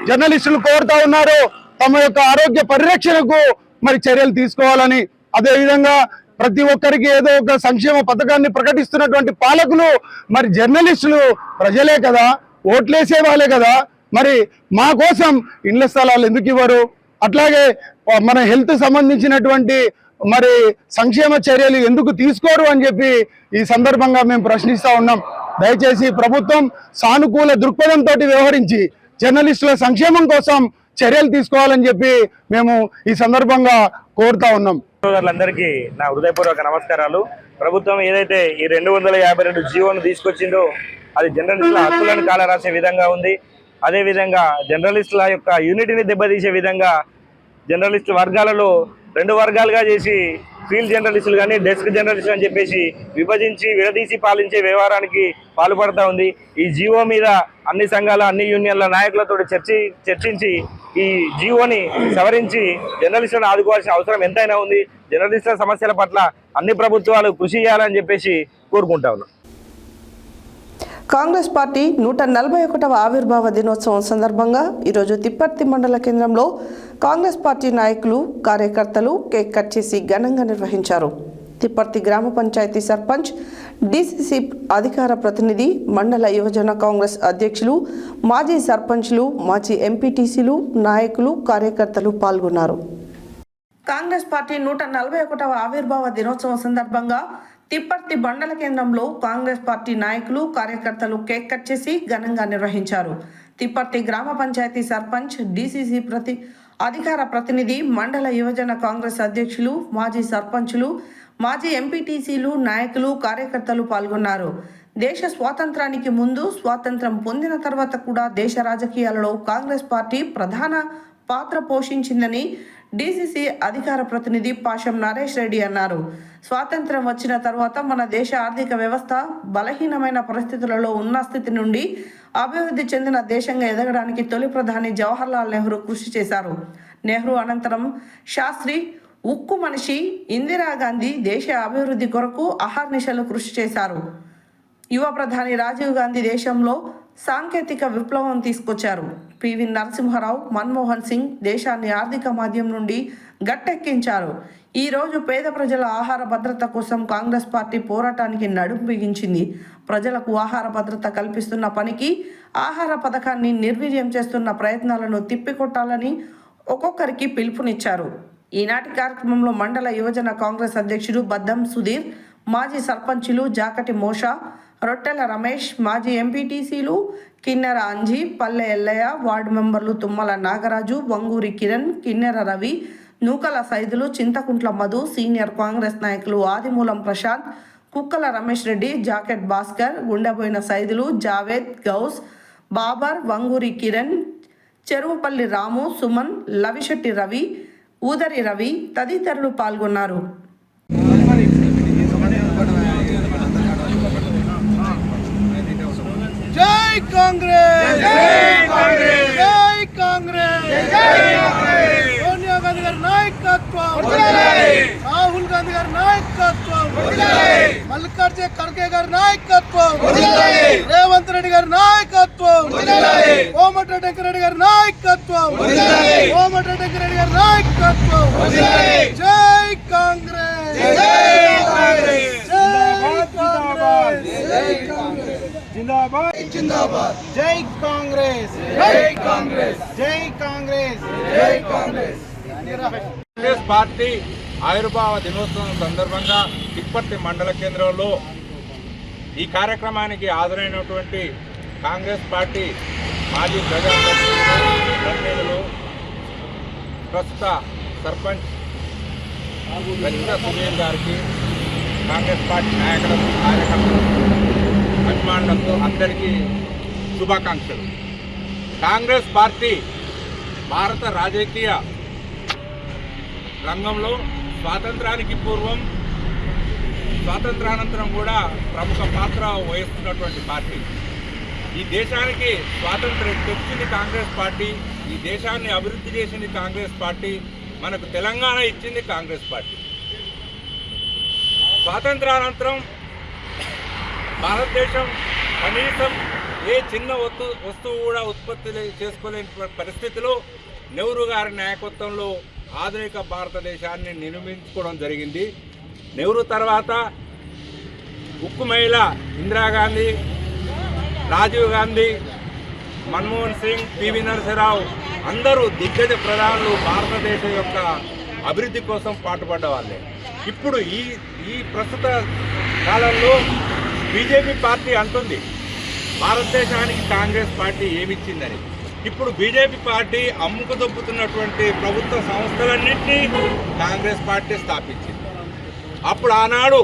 జర్నలిస్టులు కోరుతా ఉన్నారు తమ యొక్క ఆరోగ్య పరిరక్షణకు మరి చర్యలు తీసుకోవాలని. అదేవిధంగా ప్రతి ఒక్కరికి ఏదో ఒక సంక్షేమ పథకాన్ని ప్రకటిస్తున్నటువంటి పాలకులు మరి జర్నలిస్టులు ప్రజలే కదా, ఓట్లేసే వాళ్ళే కదా, మరి మా కోసం ఇళ్ల స్థలాలు ఎందుకు ఇవ్వరు? అట్లాగే మన హెల్త్ సంబంధించినటువంటి మరి సంక్షేమ చర్యలు ఎందుకు తీసుకోరు అని చెప్పి ఈ సందర్భంగా మేము ప్రశ్నిస్తా ఉన్నాం. దయచేసి ప్రభుత్వం సానుకూల దృక్పథంతో వ్యవహరించి జర్నలిస్టుల సంక్షేమం కోసం చర్యలు తీసుకోవాలని చెప్పి మేము ఈ సందర్భంగా కోరుతా ఉన్నాం. సోదరులందరికీ నా హృదయపూర్వక నమస్కారాలు. ప్రభుత్వం ఏదైతే ఈ 252 జీవోను తీసుకొచ్చిందో అది జర్నలిస్టుల హక్కులను కాలరాసే విధంగా ఉంది. అదేవిధంగా జర్నలిస్టుల యొక్క యూనిటీని దెబ్బతీసే విధంగా జర్నలిస్టు వర్గాలలో 2 వర్గాలుగా చేసి ఫీల్డ్ జర్నలిస్టులు కానీ డెస్క్ జర్నలిస్టులు అని చెప్పేసి విభజించి విడదీసి పాలించే వ్యవహారానికి పాల్పడతా ఉంది. ఈ జీవో మీద అన్ని సంఘాల అన్ని యూనియన్ల నాయకులతో చర్చించి ఈ జీవోని సవరించి జర్నలిస్టులను ఆదుకోవాల్సిన అవసరం ఎంతైనా ఉంది. జర్నలిస్టుల సమస్యల పట్ల అన్ని ప్రభుత్వాలు కృషి చేయాలని చెప్పేసి కోరుకుంటా ఉన్నాం. కాంగ్రెస్ పార్టీ 141వ ఆవిర్భావ దినోత్సవం సందర్భంగా ఈరోజు తిప్పర్తి మండల కేంద్రంలో కాంగ్రెస్ పార్టీ నాయకులు కార్యకర్తలు కేక్ కట్ చేసి ఘనంగా నిర్వహించారు. తిప్పర్తి గ్రామ పంచాయతీ సర్పంచ్, డీసీసీ అధికార ప్రతినిధి, మండల యువజన కాంగ్రెస్ అధ్యక్షులు, మాజీ సర్పంచ్లు, మాజీ ఎంపీటీసీలు, నాయకులు, కార్యకర్తలు పాల్గొన్నారు. కాంగ్రెస్ పార్టీ 141వ ఆవిర్భావ దినోత్సవం సందర్భంగా తిప్పర్తి మండల కేంద్రంలో కాంగ్రెస్ పార్టీ నాయకులు కార్యకర్తలు కేక్ కట్ చేసి ఘనంగా నిర్వహించారు. తిప్పర్తి గ్రామ పంచాయతీ సర్పంచ్, డీసీసీ అధికార ప్రతినిధి, మండల యువజన కాంగ్రెస్ అధ్యక్షులు, మాజీ సర్పంచులు, మాజీ ఎంపీటీసీలు, నాయకులు, కార్యకర్తలు పాల్గొన్నారు. దేశ స్వాతంత్రానికి ముందు, స్వాతంత్రం పొందిన తర్వాత కూడా దేశ రాజకీయాలలో కాంగ్రెస్ పార్టీ ప్రధాన పాత్ర పోషించిందని డీసీసీ అధికార ప్రతినిధి పాషం నరేష్ రెడ్డి అన్నారు. స్వాతంత్రం వచ్చిన తర్వాత మన దేశ ఆర్థిక వ్యవస్థ బలహీనమైన పరిస్థితులలో ఉన్న స్థితి నుండి అభివృద్ధి చెందిన దేశంగా ఎదగడానికి తొలి ప్రధాని జవహర్లాల్ నెహ్రూ కృషి చేశారు. నెహ్రూ అనంతరం శాస్త్రి, ఉక్కు మనిషి ఇందిరాగాంధీ దేశ అభివృద్ధి కొరకు అహర్నిశలు కృషి చేశారు. యువ ప్రధాని రాజీవ్ గాంధీ దేశంలో సాంకేతిక విప్లవం తీసుకొచ్చారు. పివి నరసింహారావు, మన్మోహన్ సింగ్ దేశాన్ని ఆర్థిక మాధ్యం నుండి గట్టెక్కించారు. ఈరోజు పేద ప్రజల ఆహార భద్రత కోసం కాంగ్రెస్ పార్టీ పోరాటానికి నడుం బిగించింది. ప్రజలకు ఆహార భద్రత కల్పిస్తున్న పనికి ఆహార పథకాన్ని నిర్వీర్యం చేస్తున్న ప్రయత్నాలను తిప్పికొట్టాలని ఒక్కొక్కరికి పిలుపునిచ్చారు. ఈనాటి కార్యక్రమంలో మండల యువజన కాంగ్రెస్ అధ్యక్షుడు బద్దం సుధీర్, మాజీ సర్పంచులు జాకటి మోషా, రొట్టెల రమేష్, మాజీ ఎంపీటీసీలు కిన్నెర అంజీ, పల్లె ఎల్లయ్య, వార్డు మెంబర్లు తుమ్మల నాగరాజు, వంగూరి కిరణ్, కిన్నెర రవి, నూకల సైదులు, చింతకుంట్ల మధు, సీనియర్ కాంగ్రెస్ నాయకులు ఆదిమూలం ప్రశాంత్, కుక్కల రమేష్ రెడ్డి, జాకెట్ భాస్కర్, గుండెపోయిన సైదులు, జావేద్, గౌస్, బాబర్, వంగూరి కిరణ్, చెరువుపల్లి రాము, సుమన్, లవిశెట్టి రవి, ఊదరి రవి తదితరులు పాల్గొన్నారు. జై కాంగ్రెస్, జై కాంగ్రెస్, జై కాంగ్రెస్, జై కాంగ్రెస్. సోనియా గాంధీ గారి నాయకత్వం, రాహుల్ గాంధీ గారి నాయకత్వం, మల్లికార్జున ఖర్గే గారి నాయకత్వం, రేవంత్ రెడ్డి గారి నాయకత్వం, కోమటిరెడ్డి వెంకరెడ్డి గారి నాయకత్వం, కోమటిరెడ్డి వెంకరెడ్డి గారి నాయకత్వం. జై కాంగ్రెస్, జై కాంగ్రెస్, జై కాంగ్రెస్, జిందాబాద్ జిందాబాద్. జై కాంగ్రెస్, జై కాంగ్రెస్, జై కాంగ్రెస్, జై కాంగ్రెస్. కాంగ్రెస్ పార్టీ ఆవిర్భావ దినోత్సవం సందర్భంగా తిప్పర్తి మండల కేంద్రంలో ఈ కార్యక్రమానికి హాజరైనటువంటి కాంగ్రెస్ పార్టీ మాజీ ప్రజాప్రతినిధులు, ప్రస్తుత సర్పంచ్ రచిత సునీల్ గారికి, కాంగ్రెస్ పార్టీ నాయకులకు, కార్యకర్తలకు, అభిమానులకు అందరికీ శుభాకాంక్షలు. కాంగ్రెస్ పార్టీ భారత రాజకీయ రంగంలో స్వాతంత్రానికి పూర్వం, స్వాతంత్రానంతరం కూడా ప్రముఖ పాత్ర వహిస్తున్నటువంటి పార్టీ. ఈ దేశానికి స్వాతంత్రం తెచ్చింది కాంగ్రెస్ పార్టీ, ఈ దేశాన్ని అభివృద్ధి చేసింది కాంగ్రెస్ పార్టీ, మనకు తెలంగాణ ఇచ్చింది కాంగ్రెస్ పార్టీ. స్వాతంత్రానంతరం భారతదేశం కనీసం ఏ చిన్న వస్తువు కూడా ఉత్పత్తి చేసుకోలేని పరిస్థితిలో నెహ్రూ గారి నాయకత్వంలో ఆధునిక భారతదేశాన్ని నిర్మించుకోవడం జరిగింది. నెహ్రూ తర్వాత ఉక్కు మహిళ ఇందిరాగాంధీ, రాజీవ్ గాంధీ, మన్మోహన్ సింగ్, పివి నరసింహారావు అందరూ దిగ్గజ ప్రధానులు భారతదేశం యొక్క అభివృద్ధి కోసం పాటుపడ్డ వాళ్ళే. ఇప్పుడు ఈ ప్రస్తుత కాలంలో బీజేపీ పార్టీ అంటుంది భారతదేశానికి కాంగ్రెస్ పార్టీ ఏమిచ్చిందని. ఇప్పుడు బీజేపీ పార్టీ అమ్ముకు దొబ్బుతున్నటువంటి ప్రభుత్వ సంస్థలన్నింటినీ కాంగ్రెస్ పార్టీ స్థాపించింది. అప్పుడు ఆనాడు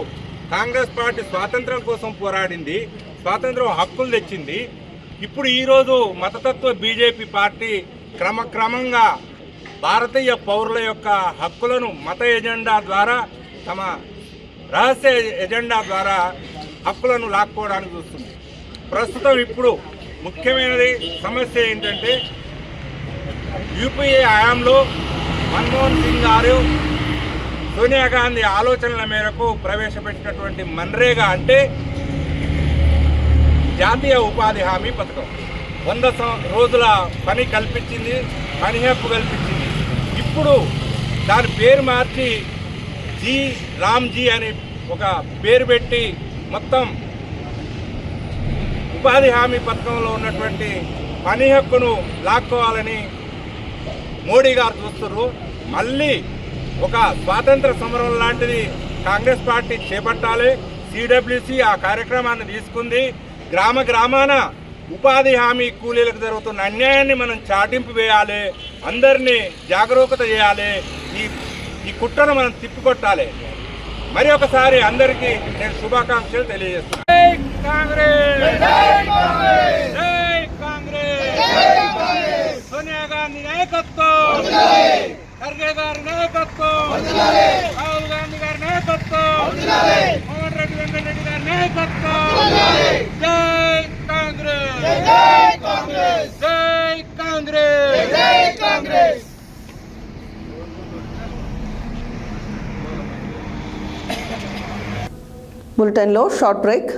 కాంగ్రెస్ పార్టీ స్వాతంత్రం కోసం పోరాడింది, స్వాతంత్రం హక్కులు తెచ్చింది. ఇప్పుడు ఈరోజు మతతత్వ బీజేపీ పార్టీ క్రమక్రమంగా భారతీయ పౌరుల యొక్క హక్కులను మత ఎజెండా ద్వారా తమ రహస్య ఎజెండా ద్వారా హక్కులను లాక్కోవడానికి చూస్తుంది. ప్రస్తుతం ఇప్పుడు ముఖ్యమైనది సమస్య ఏంటంటే యూపీఏ హయాంలో మన్మోహన్ సింగ్ గారు సోనియా గాంధీ ఆలోచనల మేరకు ప్రవేశపెట్టినటువంటి మన్రేగా అంటే జాతీయ ఉపాధి హామీ పథకం 100 రోజుల పని కల్పించింది, పని హక్కు కల్పించింది. ఇప్పుడు దాని పేరు మార్చి రామ్జీ అని ఒక పేరు పెట్టి మొత్తం ఉపాధి హామీ పథకంలో ఉన్నటువంటి పని హక్కును లాక్కోవాలని మోడీ గారు చూస్తున్నారు. మళ్ళీ ఒక స్వాతంత్ర సమరం లాంటిది కాంగ్రెస్ పార్టీ చేపట్టాలి. సిడబ్ల్యూసి ఆ కార్యక్రమాన్ని తీసుకుంది. గ్రామ గ్రామాన ఉపాధి హామీ కూలీలకు జరుగుతున్న అన్యాయాన్ని మనం చాటింపు వేయాలి, అందరినీ జాగరూకత చేయాలి, ఈ కుట్రను మనం తిప్పికొట్టాలి. మరి ఒకసారి అందరికీ నేను శుభాకాంక్షలు తెలియజేస్తున్నాను. జై కాంగ్రెస్, జై కాంగ్రెస్, సోనియా గాంధీ నాయకత్వం, ఖర్గే గారి నాయకత్వం, రాహుల్ గాంధీ గారి నాయకత్వం, మోహన్ రెడ్డి వెంకటరెడ్డి గారి నాయకత్వం. జై కాంగ్రెస్, జై కాంగ్రెస్, జై కాంగ్రెస్, జై కాంగ్రెస్. బులెటిన్లో short break.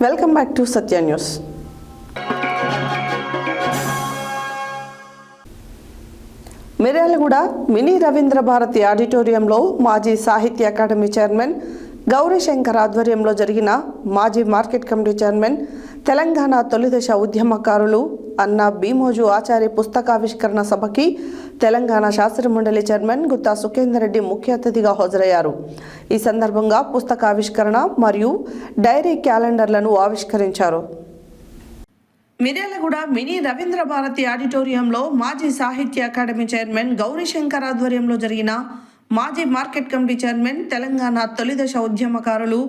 Welcome back to Satya news. Miryalaguda mini Ravindra Bharathi ఆడిటోరియంలో మాజీ సాహిత్య అకాడమీ చైర్మన్ గౌరీశంకర్ ఆధ్వర్యంలో జరిగిన మాజీ మార్కెట్ కమిటీ చైర్మన్, తెలంగాణ తొలిదశ ఉద్యమకారులు అన్న భీమోజు ఆచార్య పుస్తకావిష్కరణ సభకి తెలంగాణ శాసనమండలి చైర్మన్ గుత్తా సుఖేందర్ రెడ్డి ముఖ్య అతిథిగా హాజరయ్యారు. ఈ సందర్భంగా పుస్తకావిష్కరణ మరియు డైరీ క్యాలెండర్లను ఆవిష్కరించారు. మిర్యాలగూడ మినీ రవీంద్ర భారతి ఆడిటోరియంలో మాజీ సాహిత్య అకాడమీ చైర్మన్ గౌరీశంకర్ ఆధ్వర్యంలో జరిగిన మాజీ మార్కెట్ కమిటీ చైర్మన్, తెలంగాణ తొలిదశ ఉద్యమకారులు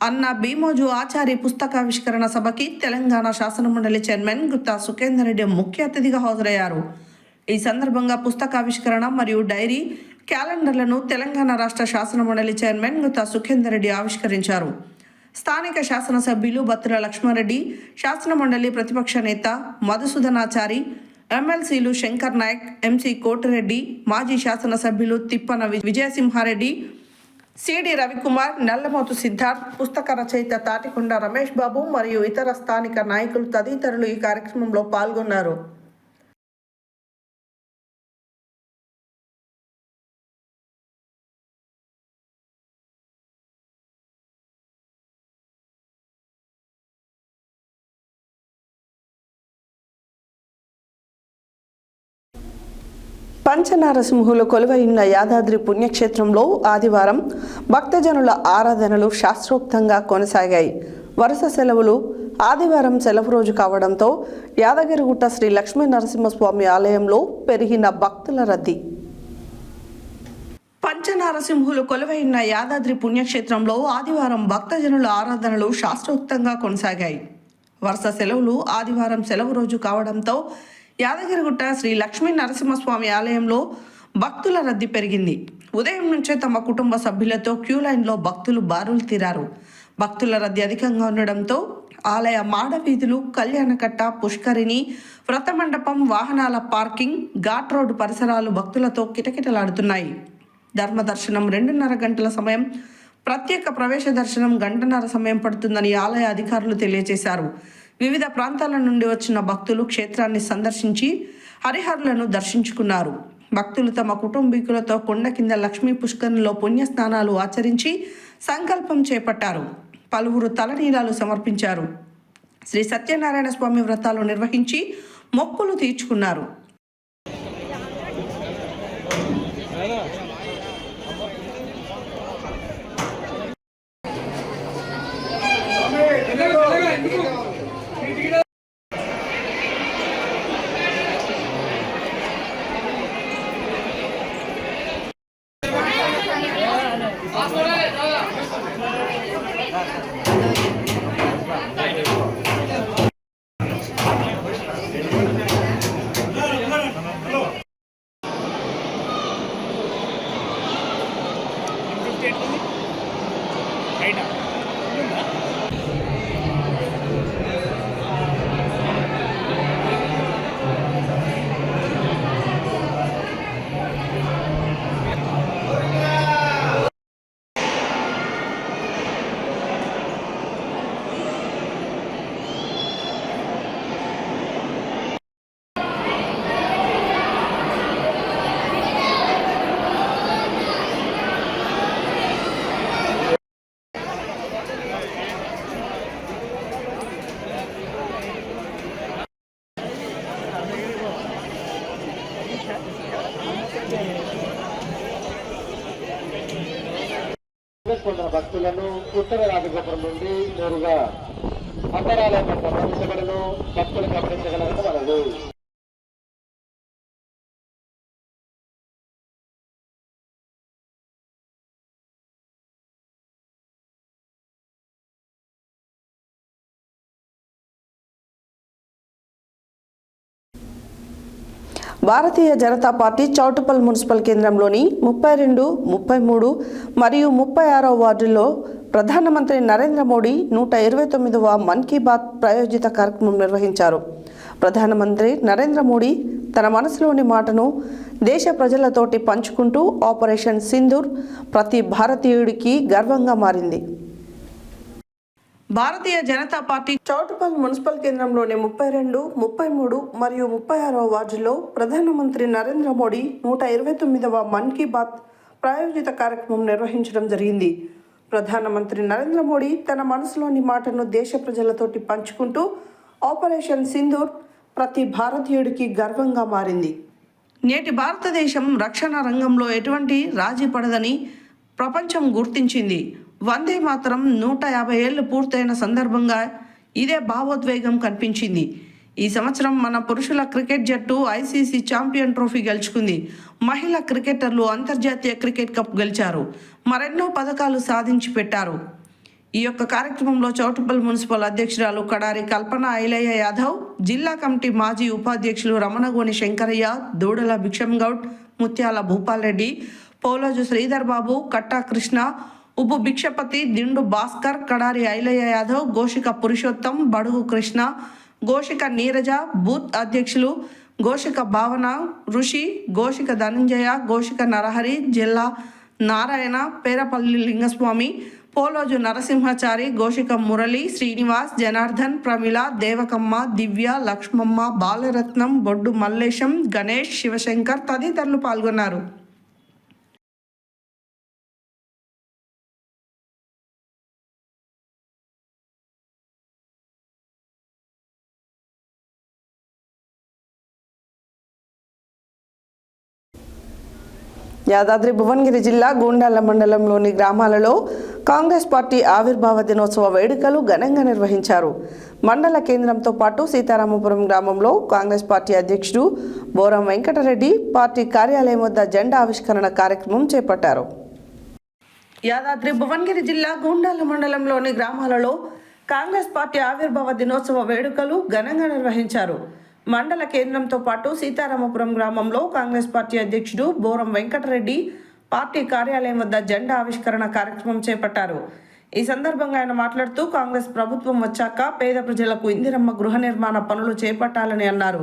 అన్న భీమోజు ఆచార్య పుస్తకావిష్కరణ సభకి తెలంగాణ శాసనమండలి చైర్మన్ గుత్తా సుఖేందర్ రెడ్డి ముఖ్య అతిథిగా హాజరయ్యారు. ఈ సందర్భంగా పుస్తకావిష్కరణ మరియు డైరీ క్యాలెండర్లను తెలంగాణ రాష్ట్ర శాసనమండలి చైర్మన్ గుత్తా సుఖేందర్ రెడ్డి ఆవిష్కరించారు. స్థానిక శాసనసభ్యులు బత్తుల లక్ష్మారెడ్డి, శాసనమండలి ప్రతిపక్ష నేత మధుసూదనాచారి, ఎమ్మెల్సీలు శంకర్ నాయక్, ఎంసీ కోటిరెడ్డి, మాజీ శాసనసభ్యులు తిప్పన విజయసింహారెడ్డి, సిడి రవికుమార్, నల్లమోతు సిద్ధార్థ్, పుస్తక రచయిత తాటికొండ రమేష్ బాబు మరియు ఇతర స్థానిక నాయకులు తదితరులు ఈ కార్యక్రమంలో పాల్గొన్నారు. పంచనారసింహులు కొలువైన యాదాద్రి పుణ్యక్షేత్రంలో ఆదివారం భక్తజనుల ఆరాధనలు శాస్త్రోక్తంగా కొనసాగాయి. వరుస సెలవులు ఆదివారం సెలవు రోజు కావడంతో యాదగిరిగుట్ట శ్రీ లక్ష్మీ నరసింహస్వామి ఆలయంలో పెరిగిన భక్తుల రద్దీ. పంచనారసింహులు కొలువైన యాదాద్రి పుణ్యక్షేత్రంలో ఆదివారం భక్తజనుల ఆరాధనలు శాస్త్రోక్తంగా కొనసాగాయి. వరుస సెలవులు ఆదివారం సెలవు రోజు కావడంతో యాదగిరిగుట్ట శ్రీ లక్ష్మీ నరసింహస్వామి ఆలయంలో భక్తుల రద్దీ పెరిగింది. ఉదయం నుంచే తమ కుటుంబ సభ్యులతో క్యూ లైన్లో భక్తులు బారులు తీరారు. భక్తుల రద్దీ అధికంగా ఉండడంతో ఆలయ మాడవీధులు, కళ్యాణకట్ట, పుష్కరిణి, వ్రతమండపం, వాహనాల పార్కింగ్, ఘాట్ రోడ్డు పరిసరాలు భక్తులతో కిటకిటలాడుతున్నాయి. ధర్మదర్శనం 2.5 గంటల సమయం, ప్రత్యేక ప్రవేశ దర్శనం 1.5 గంటల సమయం పడుతుందని ఆలయ అధికారులు తెలియజేశారు. వివిధ ప్రాంతాల నుండి వచ్చిన భక్తులు క్షేత్రాన్ని సందర్శించి హరిహరులను దర్శించుకున్నారు. భక్తులు తమ కుటుంబీకులతో కొండ కింద లక్ష్మీ పుష్కరంలో పుణ్యస్నానాలు ఆచరించి సంకల్పం చేపట్టారు. పలువురు తలనీలాలు సమర్పించారు. శ్రీ సత్యనారాయణ స్వామి వ్రతాలు నిర్వహించి మొక్కులు తీర్చుకున్నారు. కొందరు భక్తులను ఉత్తర రాజగోపురం నుండి నేరుగా అంతరాలయం గమనించగలను, భక్తులు గమనించగలను మనలు. భారతీయ జనతా పార్టీ చౌటుప్పల్ మున్సిపల్ కేంద్రంలోని 32, 33 మరియు 36వ వార్డుల్లో ప్రధానమంత్రి నరేంద్ర మోడీ 129వ మన్ కీ బాత్ ప్రాయోజిత కార్యక్రమం నిర్వహించారు. ప్రధానమంత్రి నరేంద్ర మోడీ తన మనసులోని మాటను దేశ ప్రజలతోటి పంచుకుంటూ ఆపరేషన్ సింధూర్ ప్రతి భారతీయుడికి గర్వంగా మారింది. భారతీయ జనతా పార్టీ చౌటుప్పల్ మున్సిపల్ కేంద్రంలోని 32, 33 మరియు 36వ వార్డులో ప్రధానమంత్రి నరేంద్ర మోడీ 129వ మన్ కీ బాత్ ప్రాయోజిత కార్యక్రమం నిర్వహించడం జరిగింది. ప్రధానమంత్రి నరేంద్ర మోడీ తన మనసులోని మాటను దేశ ప్రజలతోటి పంచుకుంటూ ఆపరేషన్ సింధూర్ ప్రతి భారతీయుడికి గర్వంగా మారింది. నేటి భారతదేశం రక్షణ రంగంలో ఎటువంటి రాజీ పడదని ప్రపంచం గుర్తించింది. వందే మాతరం 150 ఏళ్లు పూర్తయిన సందర్భంగా ఇదే భావోద్వేగం కనిపించింది. ఈ సంవత్సరం మన పురుషుల క్రికెట్ జట్టు ఐసీసీ ఛాంపియన్ ట్రోఫీ గెలుచుకుంది. మహిళా క్రికెటర్లు అంతర్జాతీయ క్రికెట్ కప్ గెలిచారు. మరెన్నో పథకాలు సాధించి పెట్టారు. ఈ యొక్క కార్యక్రమంలో చౌటుప్పల్ మున్సిపల్ అధ్యక్షురాలు కడారి కల్పన ఐలయ్య యాదవ్, జిల్లా కమిటీ మాజీ ఉపాధ్యక్షులు రమణగోని శంకరయ్య, దూడల భిక్షం గౌడ్, ముత్యాల భూపాల్ రెడ్డి, పోలోజు శ్రీధర్ బాబు, కట్టా కృష్ణ, ఉప్పు భిక్షపతి, దిండు భాస్కర్, కడారి ఐలయ్య యాదవ్, గోషిక పురుషోత్తం, బడుగు కృష్ణ, గోషిక నీరజ, బూత్ అధ్యక్షులు గోషిక భావన, ఋషి, గోషిక ధనంజయ, గోషిక నరహరి, జిల్లా నారాయణ, పేరపల్లి లింగస్వామి, పోలోజు నరసింహాచారి, గోషిక మురళి, శ్రీనివాస్, జనార్దన్, ప్రమిళ, దేవకమ్మ, దివ్య, లక్ష్మమ్మ, బాలరత్నం, బొడ్డు మల్లేశం, గణేష్, శివశంకర్ తదితరులు పాల్గొన్నారు. యాదాద్రి భువనగిరి జిల్లా గూండాల మండలంలోని గ్రామాలలో కాంగ్రెస్ పార్టీ ఆవిర్భావ దినోత్సవ వేడుకలు ఘనంగా నిర్వహించారు. మండల కేంద్రంతో పాటు సీతారామపురం గ్రామంలో కాంగ్రెస్ పార్టీ అధ్యక్షుడు బోరం వెంకటరెడ్డి పార్టీ కార్యాలయం వద్ద జెండా ఆవిష్కరణ కార్యక్రమం చేపట్టారు. యాదాద్రి భువనగిరి జిల్లా గూండాల మండలంలోని గ్రామాలలో కాంగ్రెస్ పార్టీ ఆవిర్భావ దినోత్సవ వేడుకలు ఘనంగా నిర్వహించారు. మండల కేంద్రంతో పాటు సీతారామపురం గ్రామంలో కాంగ్రెస్ పార్టీ అధ్యక్షుడు బోరం వెంకటరెడ్డి పార్టీ కార్యాలయం వద్ద జెండా ఆవిష్కరణ కార్యక్రమం చేపట్టారు. ఈ సందర్భంగా ఆయన మాట్లాడుతూ కాంగ్రెస్ ప్రభుత్వం వచ్చాక పేద ప్రజలకు ఇందిరమ్మ గృహ నిర్మాణ పనులు చేపట్టాలని అన్నారు.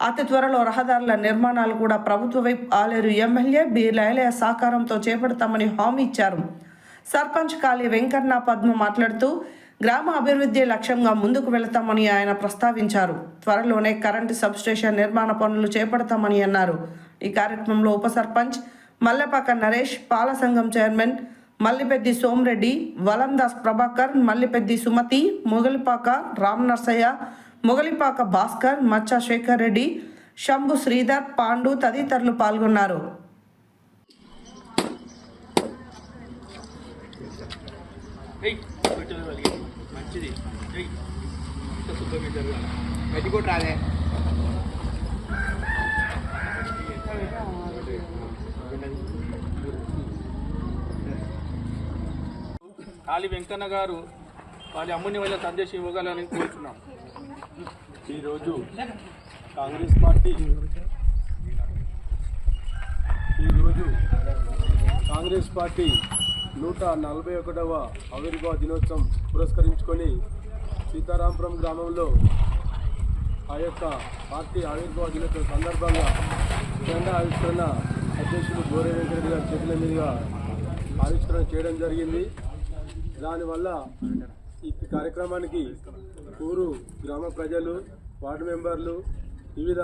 అతి త్వరలో రహదారుల నిర్మాణాలు కూడా ప్రభుత్వ వైపు ఆలేరు ఎమ్మెల్యే బి లైలయ్య సహకారంతో చేపడతామని హామీ ఇచ్చారు. సర్పంచ్ కాళీ వెంకన్న పద్మ మాట్లాడుతూ గ్రామ అభివృద్ధి లక్ష్యంగా ముందుకు వెళతామని ఆయన ప్రస్తావించారు. త్వరలోనే కరెంటు సబ్స్టేషన్ నిర్మాణ పనులు చేపడతామని అన్నారు. ఈ కార్యక్రమంలో ఉప సర్పంచ్ మల్లెపాక నరేష్, పాల సంఘం చైర్మన్ మల్లిపెద్ది సోమరెడ్డి, వలందాస్ ప్రభాకర్, మల్లిపెద్ది సుమతి, మొగలిపాక రామ్ నర్సయ్య, మొగలిపాక భాస్కర్, మచ్చా శేఖర్ రెడ్డి, శంభు శ్రీధర్, పాండు తదితరులు పాల్గొన్నారు. కాళీ వెంకన్న గారు వాళ్ళ అమూల్యమైన సందేశం ఇవ్వగలని కోరుతున్నాం. ఈరోజు కాంగ్రెస్ పార్టీ కాంగ్రెస్ పార్టీ 141వ ఆవిర్భావ దినోత్సవం పురస్కరించుకొని సీతారాంపురం గ్రామంలో ఆ యొక్క పార్టీ ఆవిర్భావ దినోత్సవం సందర్భంగా జెండా ఆవిష్కరణ అధ్యక్షులు గోరే వెంకరెడ్డి గారి చేతుల మీదుగా ఆవిష్కరణ చేయడం జరిగింది. దానివల్ల ఈ కార్యక్రమానికి ఊరు గ్రామ ప్రజలు, వార్డు మెంబర్లు, వివిధ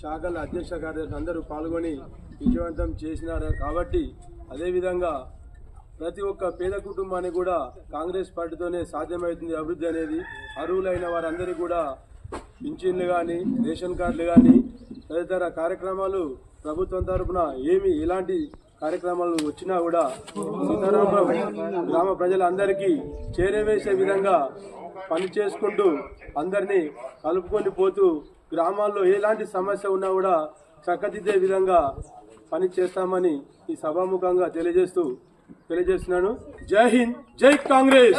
శాఖల అధ్యక్ష కార్యదర్శులు అందరూ పాల్గొని విజయవంతం చేసినారు. కాబట్టి అదేవిధంగా ప్రతి ఒక్క పేద కుటుంబానికి కూడా కాంగ్రెస్ పార్టీతోనే సాధ్యమవుతుంది అభివృద్ధి అనేది. అర్హులైన వారందరికీ కూడా పింఛన్లు కానీ, రేషన్ కార్డులు కానీ, తదితర కార్యక్రమాలు ప్రభుత్వం తరఫున ఎలాంటి కార్యక్రమాలు వచ్చినా కూడా సీతారామపురం గ్రామ ప్రజలందరికీ చేరవేసే విధంగా పని చేసుకుంటూ అందరినీ కలుపుకొని పోతూ గ్రామాల్లో ఎలాంటి సమస్య ఉన్నా కూడా చక్కదిద్దే విధంగా పని చేస్తామని ఈ సభాముఖంగా తెలియజేస్తున్నాను. జై హింద్, జై కాంగ్రెస్,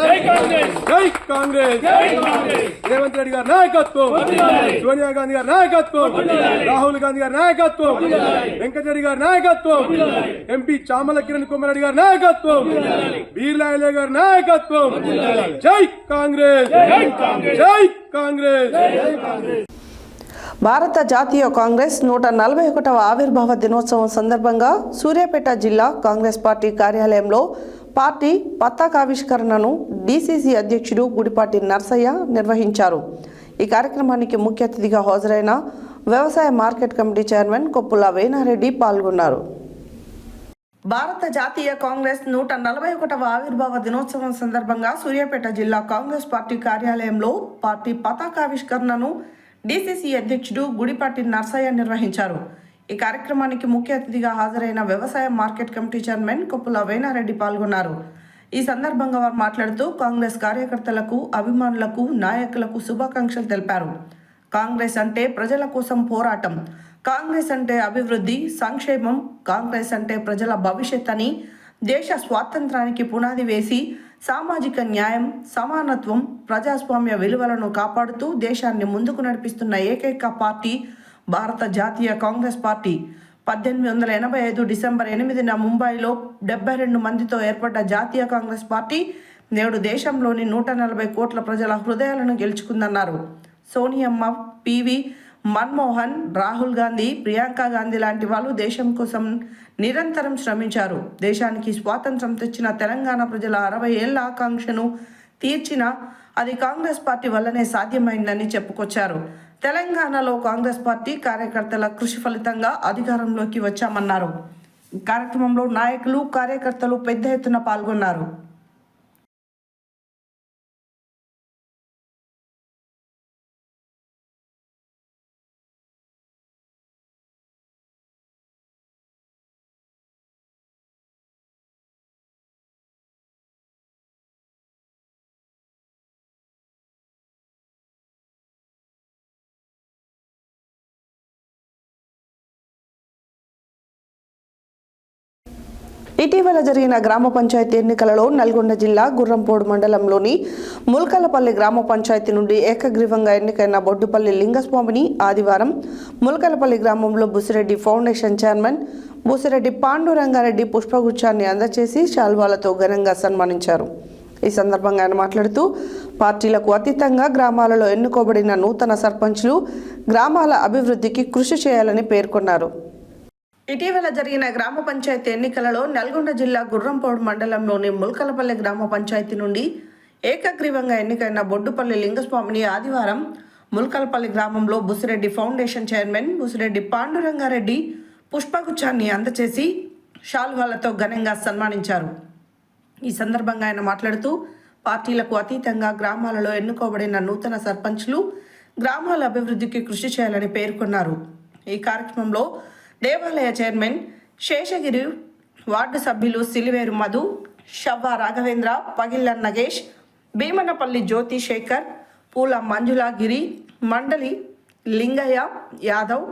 జై కాంగ్రెస్. రేవంత్ రెడ్డి గారి నాయకత్వం, సోనియా గాంధీ గారి నాయకత్వం, రాహుల్ గాంధీ గారి నాయకత్వం, వెంకటరెడ్డి గారి నాయకత్వం, ఎంపీ చామల కిరణ్ కుమార్ రెడ్డి గారి నాయకత్వం, బీర్ లాయలే గారి నాయకత్వం. జై కాంగ్రెస్, జై కాంగ్రెస్. భారత జాతీయ కాంగ్రెస్ 141వ ఆవిర్భావ దినోత్సవం సందర్భంగా సూర్యాపేట జిల్లా కాంగ్రెస్ పార్టీ కార్యాలయంలో పార్టీ పతాకావిష్కరణను డీసీసీ అధ్యక్షుడు గుడిపాటి నర్సయ్య నిర్వహించారు. ఈ కార్యక్రమానికి ముఖ్య అతిథిగా హాజరైన వ్యవసాయ market committee chairman Koppula Venareddy పాల్గొన్నారు. భారత జాతీయ కాంగ్రెస్ 141వ ఆవిర్భావ దినోత్సవం సందర్భంగా సూర్యాపేట జిల్లా కాంగ్రెస్ పార్టీ కార్యాలయంలో పార్టీ పతాకావిష్కరణను డీసీసీ అధ్యక్షుడు గుడిపాటి నర్సయ్య నిర్వహించారు. ఈ కార్యక్రమానికి ముఖ్య అతిథిగా హాజరైన వ్యవసాయ market committee chairman Koppula Venareddy పాల్గొన్నారు. ఈ సందర్భంగా వారు మాట్లాడుతూ కాంగ్రెస్ కార్యకర్తలకు, అభిమానులకు, నాయకులకు శుభాకాంక్షలు తెలిపారు. కాంగ్రెస్ అంటే ప్రజల కోసం పోరాటం, కాంగ్రెస్ అంటే అభివృద్ధి, సంక్షేమం, కాంగ్రెస్ అంటే ప్రజల భవిష్యత్ అని, దేశ స్వాతంత్రానికి పునాది వేసి సామాజిక న్యాయం, సమానత్వం, ప్రజాస్వామ్య విలువలను కాపాడుతూ దేశాన్ని ముందుకు నడిపిస్తున్న ఏకైక పార్టీ భారత జాతీయ కాంగ్రెస్ పార్టీ. 1885 డిసెంబర్ 8న ముంబైలో 72 మందితో ఏర్పడ్డ జాతీయ కాంగ్రెస్ పార్టీ నేడు దేశంలోని 140 కోట్ల ప్రజల హృదయాలను గెలుచుకుందన్నారు. సోనియమ్మ, పివి, మన్మోహన్, రాహుల్ గాంధీ, ప్రియాంక గాంధీ లాంటి వాళ్ళు దేశం కోసం నిరంతరం శ్రమించారు. దేశానికి స్వాతంత్రం తెచ్చిన తెలంగాణ ప్రజల 60 ఏళ్ల ఆకాంక్షను తీర్చిన అది కాంగ్రెస్ పార్టీ వల్లనే సాధ్యమైందని చెప్పుకొచ్చారు. తెలంగాణలో కాంగ్రెస్ పార్టీ కార్యకర్తల కృషి ఫలితంగా అధికారంలోకి వచ్చామన్నారు. కార్యక్రమంలో నాయకులు, కార్యకర్తలు పెద్ద ఎత్తున పాల్గొన్నారు. ఇటీవల జరిగిన గ్రామ పంచాయతీ ఎన్నికలలో నల్గొండ జిల్లా గుర్రంపోడు మండలంలోని ముల్కలపల్లి గ్రామ పంచాయతీ నుండి ఏకగ్రీవంగా ఎన్నికైన బొడ్డుపల్లి లింగస్వామిని ఆదివారం ముల్కలపల్లి గ్రామంలో బుసిరెడ్డి ఫౌండేషన్ చైర్మన్ బుసిరెడ్డి పాండురంగారెడ్డి పుష్పగుచ్చాన్ని అందజేసి శాల్వాలతో ఘనంగా సన్మానించారు. ఈ సందర్భంగా ఆయన మాట్లాడుతూ పార్టీలకు అతీతంగా గ్రామాలలో ఎన్నుకోబడిన నూతన సర్పంచ్లు గ్రామాల అభివృద్ధికి కృషి చేయాలని పేర్కొన్నారు. ఇటీవల జరిగిన గ్రామ పంచాయతీ ఎన్నికలలో నల్గొండ జిల్లా గుర్రంపోడు మండలంలోని ముల్కలపల్లి గ్రామ పంచాయతీ నుండి ఏకగ్రీవంగా ఎన్నికైన బొడ్డుపల్లి లింగస్వామిని ఆదివారం ముల్కలపల్లి గ్రామంలో బుసిరెడ్డి ఫౌండేషన్ చైర్మన్ బుసిరెడ్డి పాండురంగారెడ్డి పుష్పగుచ్చాన్ని అందచేసి శాలువాలతో ఘనంగా సన్మానించారు. ఈ సందర్భంగా ఆయన మాట్లాడుతూ పార్టీలకు అతీతంగా గ్రామాలలో ఎన్నుకోబడిన నూతన సర్పంచ్లు గ్రామాల అభివృద్ధికి కృషి చేయాలని పేర్కొన్నారు. ఈ కార్యక్రమంలో దేవాలయ చైర్మన్ శేషగిరి, వార్డు సభ్యులు సిలివేరు మధు, షవ్వ రాఘవేంద్ర, పగిళ్ళ నగేష్, భీమనపల్లి జ్యోతి శేఖర్, పూల మంజులాగిరి, మండలి లింగయ్య యాదవ్,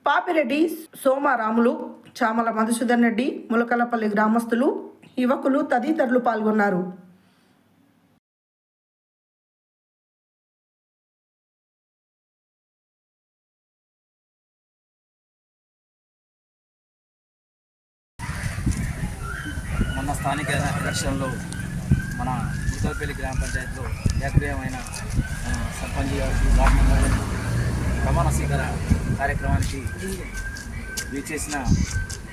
పాపిరెడ్డి, సోమారాములు, చామల మధుసూదన్ రెడ్డి, ములకలపల్లి గ్రామస్తులు, యువకులు తదితరులు పాల్గొన్నారు. మొన్న స్థానిక ఎలక్షన్లో మన ముల్కలపల్లి గ్రామ పంచాయతీలో ఏకగ్రీవమైన సర్పంచ్ గారికి వార్డు మెంబర్లకు ప్రమాణ స్వీకార కార్యక్రమానికి వీచేసిన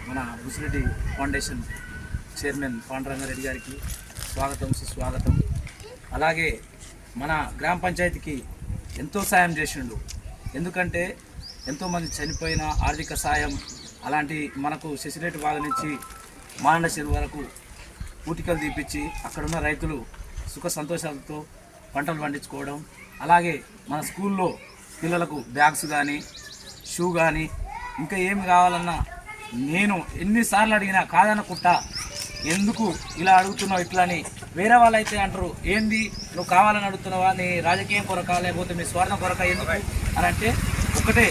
మన బుసిరెడ్డి ఫౌండేషన్ చైర్మన్ పాండురంగారెడ్డి గారికి స్వాగతం, సుస్వాగతం. అలాగే మన గ్రామ పంచాయతీకి ఎంతో సాయం చేసిండు. ఎందుకంటే ఎంతోమంది చనిపోయిన ఆర్థిక సాయం అలాంటి మనకు సెసిలేట్ బాధ నుంచి మాండ చెరువు వరకు పూటికలు తీపిచ్చి అక్కడున్న రైతులు సుఖ సంతోషాలతో పంటలు పండించుకోవడం, అలాగే మన స్కూల్లో పిల్లలకు బ్యాగ్స్ కానీ షూ కానీ ఇంకా ఏమి కావాలన్నా నేను ఎన్నిసార్లు అడిగినా కాదనకుండా ఎందుకు ఇలా అడుగుతున్నావు ఇట్లా అని వేరే వాళ్ళు అయితే అంటారు, ఏంది నువ్వు కావాలని అడుగుతున్నావా, నీ రాజకీయం కొరక లేకపోతే మీ స్వార్థం కొరక ఎందుకు అని అంటే ఒకటే,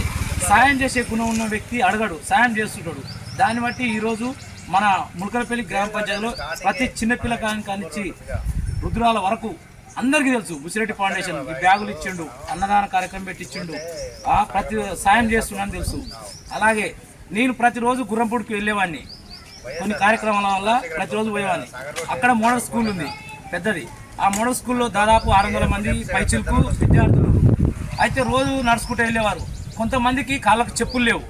సాయం చేసే గుణం ఉన్న వ్యక్తి అడగడు, సాయం చేస్తుంటాడు. దాన్ని బట్టి ఈరోజు మన ముల్కలపల్లి గ్రామ పంచాయతీలో ప్రతి చిన్నపిల్లకానికి కానిచ్చి రుద్రాల వరకు అందరికీ తెలుసు బుసిరెడ్డి ఫౌండేషన్ ఈ బ్యాగులు ఇచ్చిండు, అన్నదాన కార్యక్రమం పెట్టించిండు, ప్రతి సాయం చేస్తున్నాను తెలుసు. అలాగే నేను ప్రతిరోజు గుర్రంపూడికి వెళ్ళేవాడిని, కొన్ని కార్యక్రమాల వల్ల ప్రతిరోజు పోయేవాడిని. అక్కడ మోడల్ స్కూల్ ఉంది పెద్దది, ఆ మోడల్ స్కూల్లో దాదాపు 600 మంది పైచిలకు విద్యార్థులు. అయితే రోజు నడుచుకుంటూ వెళ్ళేవారు. కొంతమందికి కాళ్ళకు చెప్పులు లేవు.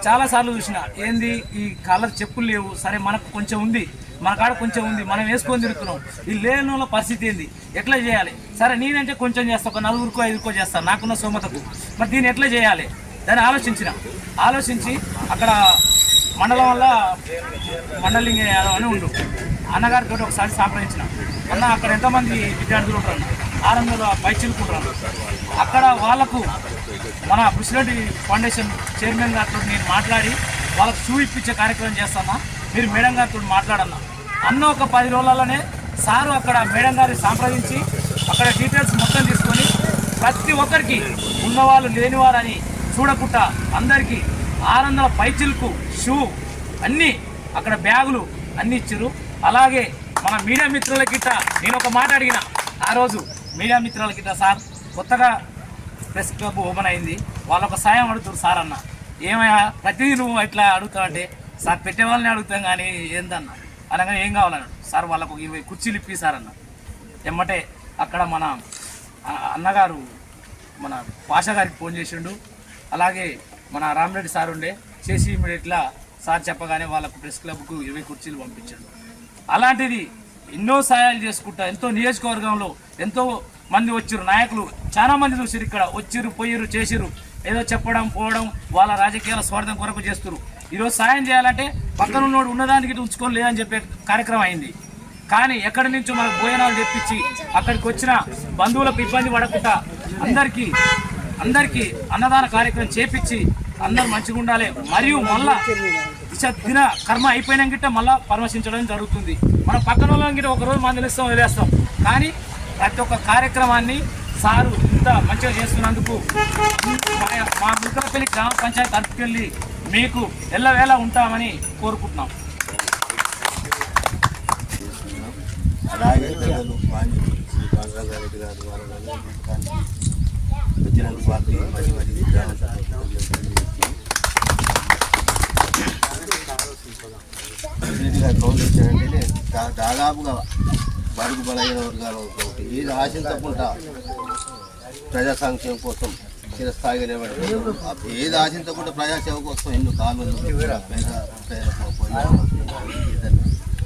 చాలాసార్లు చూసిన, ఏంది ఈ కాళ్ళకు చెప్పులు లేవు, సరే మనకు కొంచెం ఉంది, మన కాడ కొంచెం ఉంది, మనం వేసుకొని తిరుగుతున్నాం, ఈ లేని వాళ్ళ పరిస్థితి ఏంది, ఎట్లా చేయాలి, సరే నేనంటే కొంచెం చేస్తా, ఒక 4-5 చేస్తాను నాకున్న సోమతకు, మరి దీన్ని ఎట్లా చేయాలి దాన్ని ఆలోచించి అక్కడ మండలం వల్ల మండలింగ యాదవ్ అని ఉండు అన్నగారితో ఒకసారి సంప్రదించిన, అన్న అక్కడ ఎంతమంది విద్యార్థులు ఉంటారు, 600 పైచిలుకుంటారు. అక్కడ వాళ్ళకు మన బుసిరెడ్డి ఫౌండేషన్ చైర్మన్ గారితో నేను మాట్లాడి వాళ్ళకు షూ ఇప్పించే కార్యక్రమం చేస్తాను, మీరు మేడం గారితో మాట్లాడన్నా అన్న. ఒక 10 రోజులలోనే సారు అక్కడ మేడం గారిని సంప్రదించి అక్కడ డీటెయిల్స్ మొత్తం తీసుకొని ప్రతి ఒక్కరికి ఉన్నవాళ్ళు లేనివారని చూడకుండా అందరికీ 600 పైచిలకు షూ అన్నీ అక్కడ బ్యాగులు అన్నీ ఇచ్చారు. అలాగే మన మీడియా మిత్రుల గిట్ట నేను ఒక మాట అడిగిన, ఆ రోజు మీడియా మిత్రుల గిట్ట, సార్ కొత్తగా ప్రెస్ క్లబ్ ఓపెన్ అయింది, వాళ్ళొక సాయం అడుగుతారు సార్ అన్న, ఏమయ్యా ప్రతిదీ నువ్వు ఇట్లా అడుగుతావు అంటే, సార్ పెట్టే వాళ్ళని అడుగుతాం కానీ ఏందన్న అనగా ఏం కావాలన్నాడు. సార్ వాళ్ళకు 20 కుర్చీలు ఇప్పి సార్ అన్న. ఎమ్మటే అక్కడ మన అన్నగారు మన పాషా గారికి ఫోన్ చేసిండు. అలాగే మన రామరెడ్డి సార్ ఉండే చేసి ఇమీడియట్లా సార్ చెప్పగానే వాళ్ళకు ప్రెస్ క్లబ్కు 20 కుర్చీలు పంపించాడు. అలాంటిది ఎన్నో సాయాలు చేసుకుంటా, ఎంతో నియోజకవర్గంలో ఎంతో మంది వచ్చిర్రు, నాయకులు చాలా మంది చూసిరు, ఇక్కడ వచ్చిర్రు పోయిర్రు చేసిర్రు, ఏదో చెప్పడం పోవడం వాళ్ళ రాజకీయాల స్వార్థం కొరకు చేస్తున్నారు. ఈరోజు సాయం చేయాలంటే పక్కన ఉన్నోడు ఉన్నదానికి ఉంచుకొని లేదని చెప్పే కార్యక్రమం అయింది. కానీ ఎక్కడి నుంచో మనకు భోజనాలు తెప్పించి అక్కడికి వచ్చిన బంధువులకు ఇబ్బంది పడకుండా అందరికీ అన్నదాన కార్యక్రమం చేపించి అందరు మంచిగా ఉండాలి. మరియు మళ్ళా దిన కర్మ అయిపోయినా గిట్ట మళ్ళీ పరామర్శించడం జరుగుతుంది. మనం పక్కన వాళ్ళని గిట్ట ఒకరోజు మందలిస్తాం, వదిలేస్తాం. కానీ ప్రతి ఒక్క కార్యక్రమాన్ని సారు ఇంత మంచిగా చేస్తున్నందుకు మా ముల్కలపల్లి గ్రామ పంచాయతీ తరపుకెళ్ళి మీకు ఎల్లవేళ ఉంటామని కోరుకుంటున్నాం. అలాగే పెద్దలు పాండ్రంగారెడ్డి గారు వచ్చినందుకు వారికి మరి గ్రామ సభ్యులు కౌలు ఇచ్చారంటే దాదాపుగా బడుగు బలహీన వర్గాల ఏది ఆశించకుండా ప్రజా సంక్షేమం కోసం చిరస్థాయిగా నిలబడి ఏది ఆశించకుండా ప్రజాసేవ కోసం ఎన్నో కాలువలు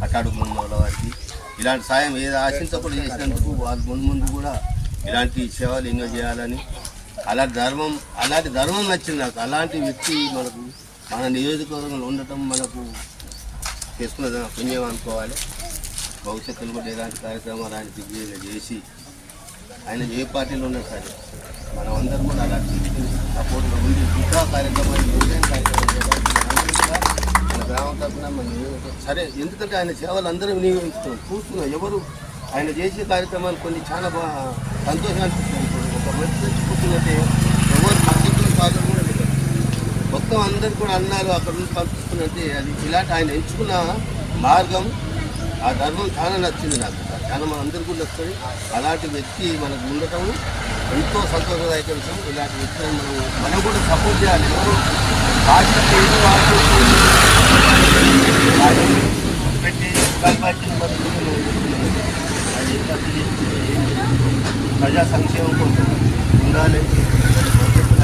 అట్టాడుకున్న వాళ్ళ వారికి ఇలాంటి సాయం ఏది ఆశించకుండా చేసినందుకు వాళ్ళు ముందు కూడా ఇలాంటి సేవలు ఎన్నో చేయాలని అలాంటి ధర్మం నచ్చింది నాకు. అలాంటి వ్యక్తి మనకు మన నియోజకవర్గంలో ఉండటం మనకు చేసుకున్న పుణ్యం అనుకోవాలి. భవిష్యత్తులో కూడా ఇలాంటి కార్యక్రమాలు ఆయన దిగ్విజయంగా చేసి ఆయన ఏ పార్టీలో ఉన్నా సరే మనం అందరం కూడా అలాంటి సపోర్ట్గా ఉండి ఇంకా కార్యక్రమాలు మన గ్రామం తరఫున మన సరే, ఎందుకంటే ఆయన సేవలు అందరూ వినియోగించుతాం చూస్తున్నాం. ఎవరు ఆయన చేసే కార్యక్రమాలు కొన్ని చాలా సంతోషంగా అనిపిస్తుంది. ఒక మంచి కూర్చున్నట్టే ఎవరు పద్ధతులు పాత్ర కూడా లేదు. మొత్తం అందరు కూడా అన్నారు అక్కడ నుంచి పంపిస్తున్నట్టే. అది ఇలాంటి ఆయన ఎంచుకున్న మార్గం ఆ ధర్మం చాలా నచ్చింది నాకు. చాలా మన అందరికీ కూడా నచ్చుతుంది. అలాంటి వ్యక్తి మనకు ఉండటం ఎంతో సంతోషదాయక విషయం. ఇలాంటి వ్యక్తులను మనం కూడా సపోర్ట్ చేయాలి. ఎవరు పెట్టి ప్రజా సంక్షేమం కోసం ఉండాలి.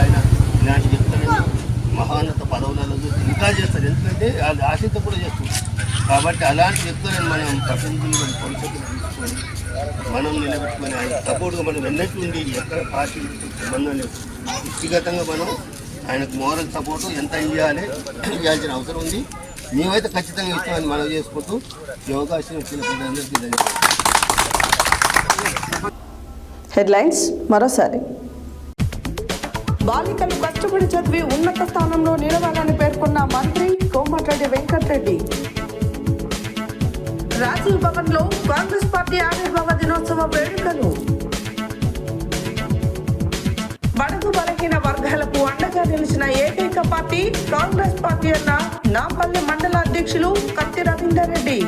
ఆయన ఇలాంటి వ్యక్తులని మహోన్నత పదవులలో ఇంకా చేస్తారు. ఎందుకంటే అది ఆశతో కూడా చేస్తుంది. కాబట్టి అలాంటి వ్యక్తులను మనం ప్రతినిధులు భవిష్యత్తులో తీసుకొని మనం నిలబెట్టుకొని ఆయన సపోర్ట్గా మనం ఎన్నట్టు ఉండి ఎక్కడ పార్టీ సంబంధం లేదు. వ్యక్తిగతంగా మనం ఆయనకు మోరల్ సపోర్టు ఎంత ఇవ్వాల్సిన అవసరం ఉంది. మేమైతే ఖచ్చితంగా ఇస్తామని మనం చేసుకుంటూ ఈ అవకాశం ఇచ్చిన ప్రజలందరికీ ధన్యవాదాలు. హెడ్లైన్స్ మరోసారి. బాలికలు కష్టపడి చదివి ఉన్నత స్థానంలో నిలవాలని పేర్కొన్న మంత్రి కోమటిరెడ్డి వెంకటరెడ్డి. రాజీవ్ భవన్ లో కాంగ్రెస్ పార్టీ ఆవిర్భావ దినోత్సవ వేడుకలు. బడుగు బలహీన వర్గాలకు అండగా నిలిచిన ఏకైక పార్టీ కాంగ్రెస్ పార్టీ అన్న నాంపల్లి మండల అధ్యక్షులు కత్తి రవీందర్ రెడ్డి.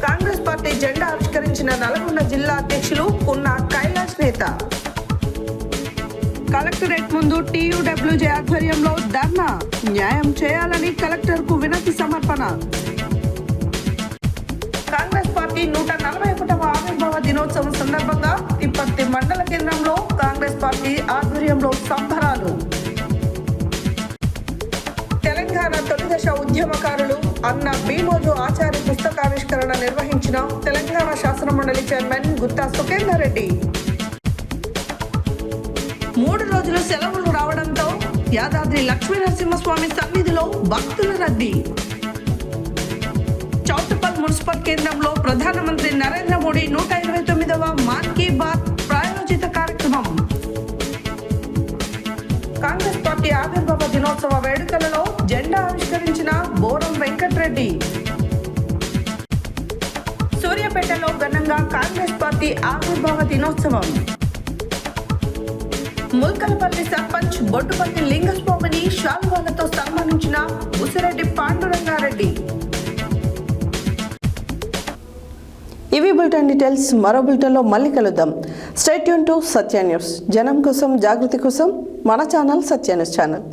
కాంగ్రెస్ పార్టీ జెండా ఆవిష్కరించిన నల్గొండ జిల్లా అధ్యక్షులు పున్నా కైలాష్ నేత. కలెక్టరేట్ ముందు టీయూడబ్ల్యూజే ఆధ్వర్యంలో ధర్నా. న్యాయం చేయాలని కలెక్టర్ కు వినతి సమర్పణ. కాంగ్రెస్ పార్టీ 141వ ఆవిర్భావ దినోత్సవం సందర్భంగా తిప్పర్తి మండల కేంద్రంలో కాంగ్రెస్ పార్టీ ఆధ్వర్యంలో సంబరాలు. తెలంగాణ తొలిదశ ఉద్యమకారులు అన్న భీమోజు ఆచార్య పుస్తకావిష్కరణ నిర్వహించిన తెలంగాణ శాసన మండలి చైర్మన్ గుత్తా సుఖేందర్ రెడ్డి. 3 రోజులు సెలవులు రావడంతో యాదాద్రి లక్ష్మీనరసింహస్వామి సన్నిధిలో భక్తుల రద్దీ. చౌటుప్పల్ మున్సిపల్ కేంద్రంలో ప్రధానమంత్రి నరేంద్ర మోడీ 129వ మన్ కీ బాత్ ప్రాయోజిత కార్యక్రమం. కాంగ్రెస్ పార్టీ ఆవిర్భావ దినోత్సవ వేడుకలలో జెండా ఆవిష్కరించిన బోరం వెంకటరెడ్డి. సూర్యాపేటలో ఘనంగా కాంగ్రెస్ పార్టీ ఆవిర్భావ దినోత్సవం. ముల్కలపల్లి సర్పంచ్ బొడ్డుపల్లి లింగస్వామిని శాలువాలతో సన్మానించిన బుసిరెడ్డి పాండురంగారెడ్డి. ఇవి బులెటిన్ డీటెయిల్స్. మరో బులెటిన్లో మళ్ళీ కలుద్దాం. Stay tune to Satya news. జనం కోసం, జాగృతి కోసం మన ఛానల్ సత్య న్యూస్ ఛానల్.